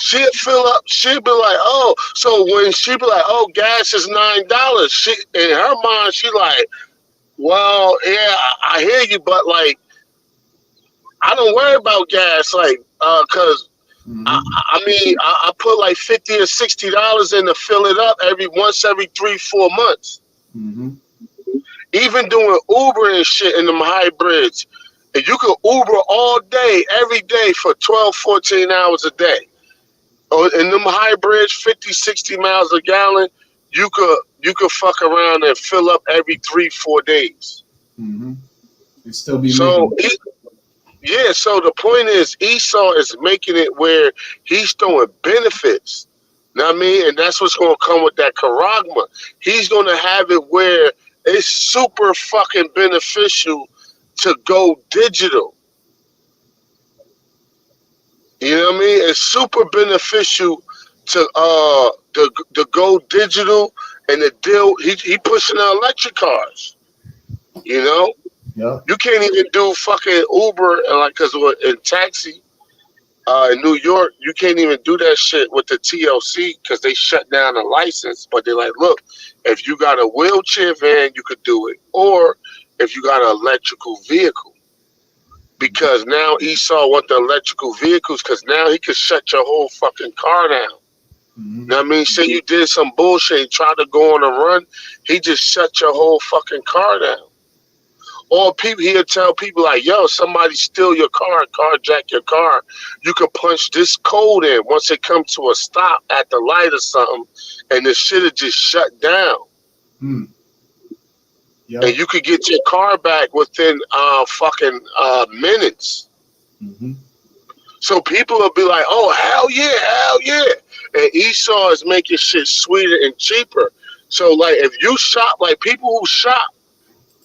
Speaker 2: She'd fill up, she'd be like, oh, so when she'd be like, oh, gas is $9, she, in her mind, she like, well, yeah, I hear you, but like, I don't worry about gas, like, cause I mean, I put like $50 or $60 in to fill it up every 3-4 months. Even doing Uber and shit in them hybrids, and you can Uber all day, every day for 12, 14 hours a day. Oh, in them hybrids, 50, 60 miles a gallon, you could fuck around and fill up every 3-4 days.
Speaker 1: Mm-hmm. It still be
Speaker 2: So
Speaker 1: making.
Speaker 2: yeah, so the point is Esau is making it where he's throwing benefits. Know what I mean? And that's what's gonna come with that charagma. He's gonna have it where it's super fucking beneficial to go digital. You know what I mean? It's super beneficial to go digital and the deal. He pushing the electric cars. You know,
Speaker 1: Yep.
Speaker 2: you can't even do fucking Uber and like because in taxi in New York, you can't even do that shit with the TLC because they shut down the license. But they're like, look, if you got a wheelchair van, you could do it, or if you got an electrical vehicle. Because now Esau want the electrical vehicles because now he could shut your whole fucking car down.
Speaker 1: Mm-hmm.
Speaker 2: You know what I mean? Say you did some bullshit, tried to go on a run, he just shut your whole fucking car down. Or he'll tell people like, yo, somebody steal your car, carjack your car. You can punch this code in once it comes to a stop at the light or something, and the shit will just shut down.
Speaker 1: Mm. Yep.
Speaker 2: And you could get your car back within minutes.
Speaker 1: Mm-hmm.
Speaker 2: So people will be like, oh, hell yeah. And Esau is making shit sweeter and cheaper. So, like, if you shop, like, people who shop,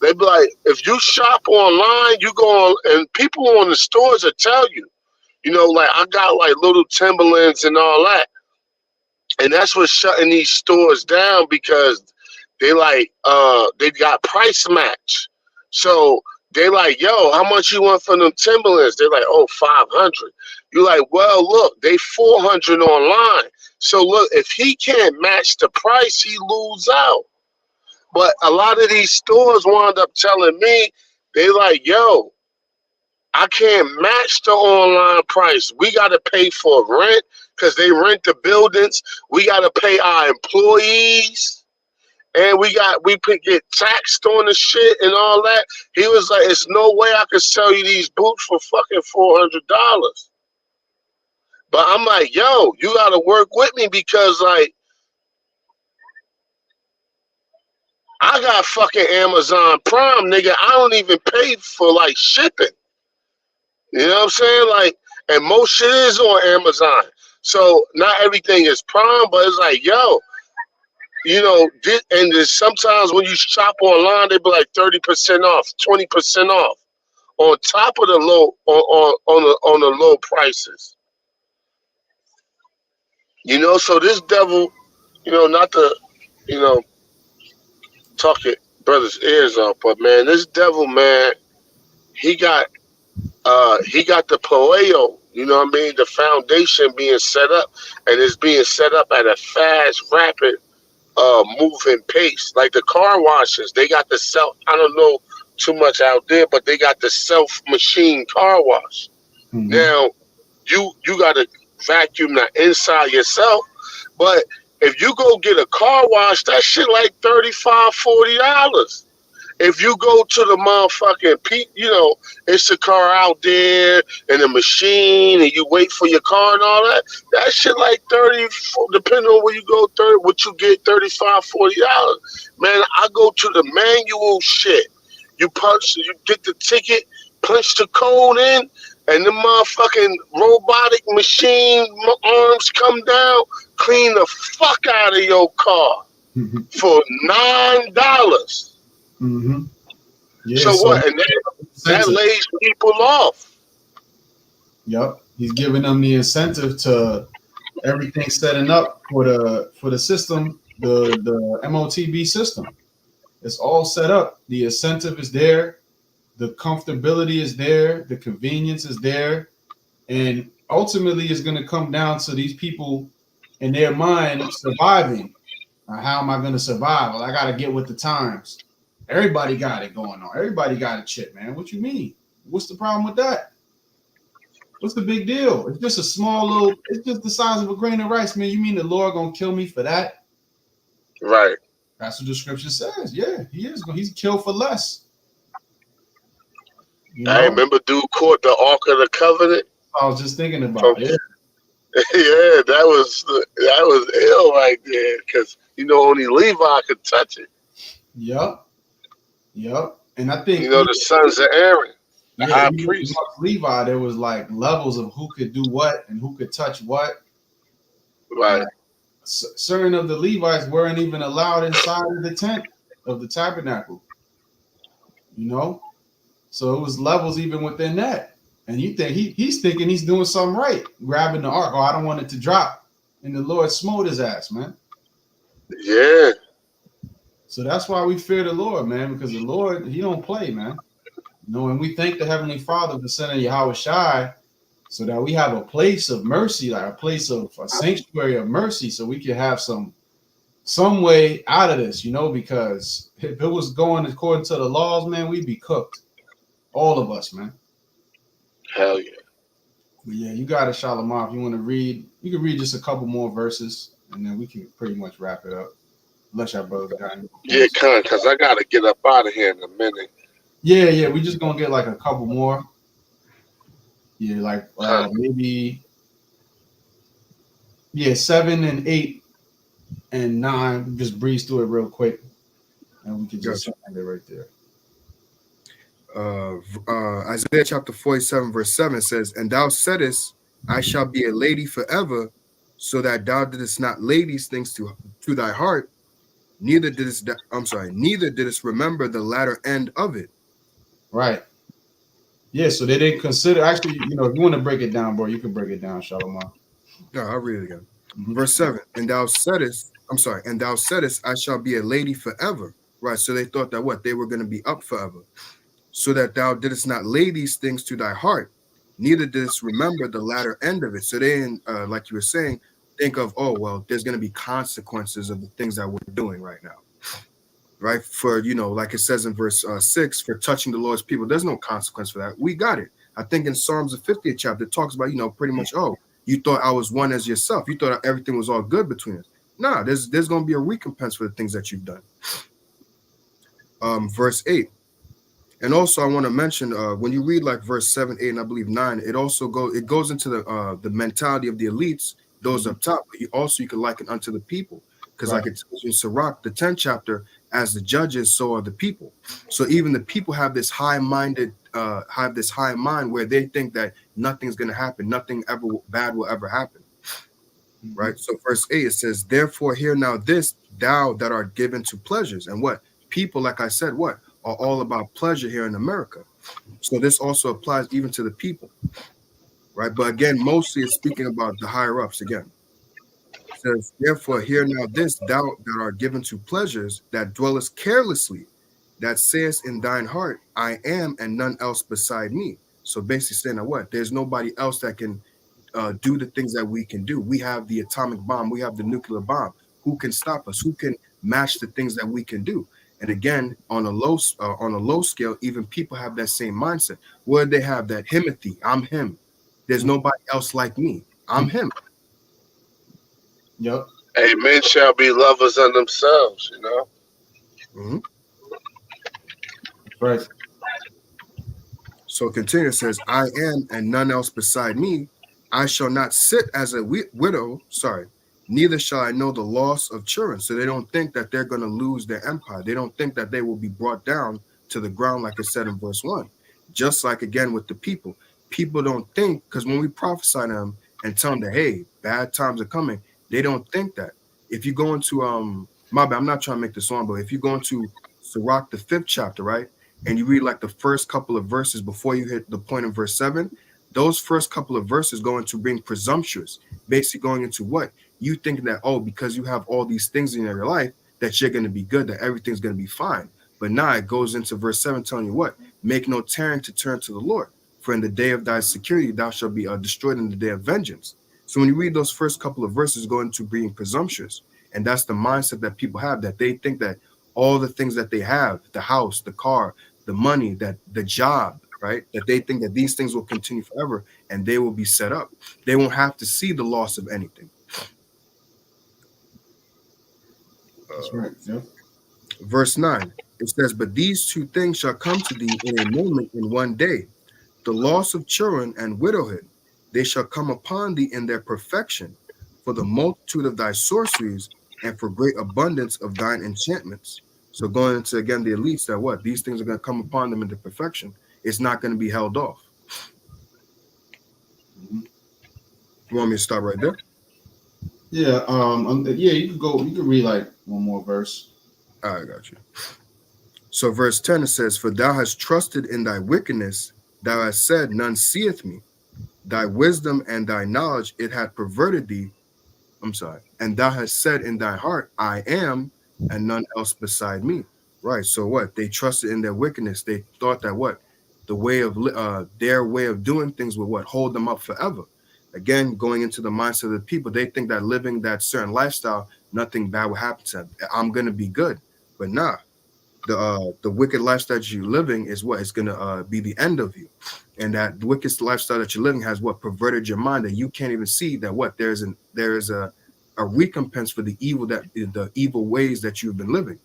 Speaker 2: they be like, if you shop online, you go on, and people on the stores will tell you, you know, like, I got, like, little Timberlands and all that. And that's what's shutting these stores down because they, like, they got price match. So, they like, yo, how much you want for them Timberlands? They're like, oh, 500. You're like, well, look, they 400 online. So look, if he can't match the price, he lose out. But a lot of these stores wound up telling me, they like, yo, I can't match the online price. We got to pay for rent because they rent the buildings. We got to pay our employees. And we get taxed on the shit and all that. He was like, "It's no way I could sell you these boots for fucking $400." But I'm like, "Yo, you gotta work with me because like, I got fucking Amazon Prime, nigga. I don't even pay for like shipping. You know what I'm saying? Like, and most shit is on Amazon. So not everything is Prime, but it's like, yo." You know, and sometimes when you shop online, they be like 30% off, 20% off, on top of the low on the low prices. You know, so this devil, you know, not to, you know, talk your brother's ears off, but man, this devil, man, he got the poeo. You know what I mean? The foundation being set up, and it's being set up at a fast, rapid. Moving pace. Like the car washes, they got the self. I don't know too much out there, but they got the self machine car wash.
Speaker 1: Mm-hmm.
Speaker 2: Now you got to vacuum the inside yourself, but if you go get a car wash, that shit like $35, $40. If you go to the motherfucking, you know, it's the car out there and the machine and you wait for your car and all that, that shit like 30, depending on where you go, what you get, $35, $40. Man, I go to the manual shit. You get the ticket, punch the code in, and the motherfucking robotic machine arms come down, clean the fuck out of your car for $9.
Speaker 1: Mm-hmm. Yeah,
Speaker 2: so what? And that lays people off.
Speaker 1: Yep, he's giving them the incentive to everything setting up for the system, the MOTB system. It's all set up. The incentive is there, the comfortability is there, the convenience is there, and ultimately it's going to come down to these people in their mind surviving. How am I going to survive? Well, I got to get with the times. Everybody got it going on. Everybody got a chip, man. What you mean? What's the problem with that? What's the big deal? It's just a small little, it's just the size of a grain of rice, man. You mean the Lord gonna kill me for that?
Speaker 2: Right.
Speaker 1: That's what the scripture says. Yeah, he is. He's killed for less. You know?
Speaker 2: I remember dude caught the Ark of the Covenant.
Speaker 1: I was just thinking about it.
Speaker 2: Yeah, that was ill right there, because only Levi could touch it.
Speaker 1: Yup. Yup. And I think
Speaker 2: The sons of Aaron, the
Speaker 1: yeah,
Speaker 2: high
Speaker 1: even
Speaker 2: priest.
Speaker 1: amongst Levi, there was like levels of who could do what and who could touch what.
Speaker 2: Right.
Speaker 1: Like certain of the Levites weren't even allowed inside of the tent of the tabernacle. So it was levels even within that. And you think he's thinking he's doing something right, grabbing the ark. Oh, I don't want it to drop. And the Lord smote his ass, man.
Speaker 2: Yeah.
Speaker 1: So that's why we fear the Lord, man, because the Lord, he don't play, man. And we thank the Heavenly Father for sending Yahweh Shai so that we have a place of mercy, like a place of a sanctuary of mercy, so we can have some way out of this, because if it was going according to the laws, man, we'd be cooked. All of us, man.
Speaker 2: Hell yeah.
Speaker 1: But yeah, you got it, Shalom. If you want to read, you can read just a couple more verses, and then we can pretty much wrap it up. Unless y'all brothers got any.
Speaker 2: Yeah, because I got to get up out of here in a minute.
Speaker 1: Yeah, we just going to get like a couple more. Yeah, like maybe 7 and 8 and 9. Just breeze through it real quick, and we can just end it right there.
Speaker 3: Isaiah chapter 47 verse 7 says, "And thou saidest, I shall be a lady forever, so that thou didst not lay these things to thy heart, neither didst remember the latter end of it."
Speaker 1: Right. Yeah, so they didn't consider. Actually, if you want to break it down, bro, you can break it down, Shalom.
Speaker 3: No, I'll read it again. Verse 7, and thou saidest, I shall be a lady forever. Right. So they thought that they were going to be up forever. So that thou didst not lay these things to thy heart, neither didst remember the latter end of it. So they didn't, like you were saying, think of, there's going to be consequences of the things that we're doing right now. Right? For, like it says in verse 6, for touching the Lord's people, there's no consequence for that. We got it. I think in Psalms, the 50th chapter, it talks about, pretty much, you thought I was one as yourself. You thought everything was all good between us. Nah, there's going to be a recompense for the things that you've done. Verse 8. And also, I want to mention when you read like verse 7, 8, and I believe 9, it goes into the mentality of the elites, those up top. But you can liken unto the people, because like it tells you in Sirach, the 10th chapter, as the judges, so are the people. So even the people have this high mind where they think that nothing's going to happen, nothing ever bad will ever happen. Right. So verse 8 it says, "Therefore hear now this, thou that art given to pleasures." And what people, like I said, are all about pleasure here in America. So this also applies even to the people, right? But again, mostly it's speaking about the higher ups again. It says, "Therefore hear now this, thou that art given to pleasures, that dwellest carelessly, that sayest in thine heart, I am, and none else beside me." So basically saying that there's nobody else that can do the things that we can do. We have the atomic bomb, we have the nuclear bomb. Who can stop us? Who can match the things that we can do? And again, on a low scale, even people have that same mindset. Where they have that himothy, I'm him. There's nobody else like me. I'm him.
Speaker 1: Yep.
Speaker 2: Hey, men shall be lovers of themselves,
Speaker 3: Mm-hmm.
Speaker 1: Right.
Speaker 3: So continue, it says, "I am, and none else beside me. I shall not sit as a widow, neither shall I know the loss of children." So they don't think that they're going to lose their empire. They don't think that they will be brought down to the ground, like it said in verse 1. Just like, again, with the people. People don't think, because when we prophesy to them and tell them that, hey, bad times are coming, they don't think that. If you go into, my bad, I'm not trying to make this on, but if you go into Sirach, the 5th chapter, right, and you read like the first couple of verses before you hit the point in verse 7, those first couple of verses go into being presumptuous, basically going into what? You think that, because you have all these things in your life, that you're going to be good, that everything's going to be fine. But now it goes into verse 7 telling you what? Make no tarrying to turn to the Lord, for in the day of thy security thou shalt be destroyed in the day of vengeance. So when you read those first couple of verses, go into being presumptuous. And that's the mindset that people have, that they think that all the things that they have, the house, the car, the money, that the job, right, that they think that these things will continue forever and they will be set up. They won't have to see the loss of anything.
Speaker 1: That's right. Yep.
Speaker 3: Verse 9, it says, "But these two things shall come to thee in a moment, in one day, the loss of children and widowhood, they shall come upon thee in their perfection, for the multitude of thy sorceries and for great abundance of thine enchantments. So going into again the elites, that what these things are going to come upon them into perfection. It's not going to be held off.
Speaker 1: Mhm.
Speaker 3: You want me to stop right there?
Speaker 1: Yeah, yeah, you can go. You can read like one more verse.
Speaker 3: I got you. So verse 10 it says, "For thou hast trusted in thy wickedness, thou hast said, none seeth me. Thy wisdom and thy knowledge it hath perverted thee." I'm sorry. "And thou hast said in thy heart, I am, and none else beside me." Right. So what? They trusted in their wickedness. They thought that what? The way of their way of doing things would what? Hold them up forever. Again, going into the mindset of the people, they think that living that certain lifestyle, nothing bad will happen to them. I'm gonna be good. But nah. The wicked lifestyle that you're living is what is gonna be the end of you. And that the wicked lifestyle that you're living has what perverted your mind that you can't even see that what there is a recompense for the evil ways that you've been living.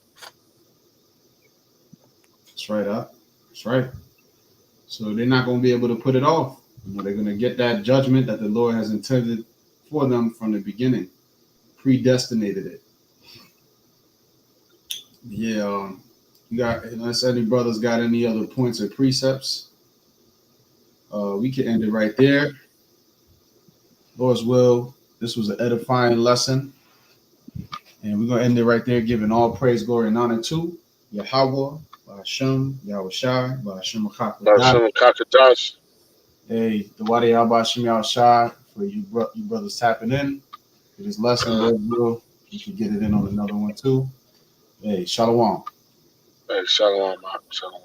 Speaker 1: That's right, up. That's right. So they're not going to be able to put it off. They're going to get that judgment that the Lord has intended for them from the beginning, predestinated it. Yeah. You got, unless any brothers got any other points or precepts, we can end it right there. Lord's will. This was an edifying lesson. And we're going to end it right there, giving all praise, glory, and honor to Yahweh, Ba'ashem, Yahweh Shai, Ba'ashem Achakadah.
Speaker 2: Kakadash.
Speaker 1: Hey, the Wadi Ba'ashem Yahweh Shai, for you brothers tapping in for this lesson. Lord's will. You can get it in on another one too. Hey, Shalom.
Speaker 2: Hey, shalom, shalom.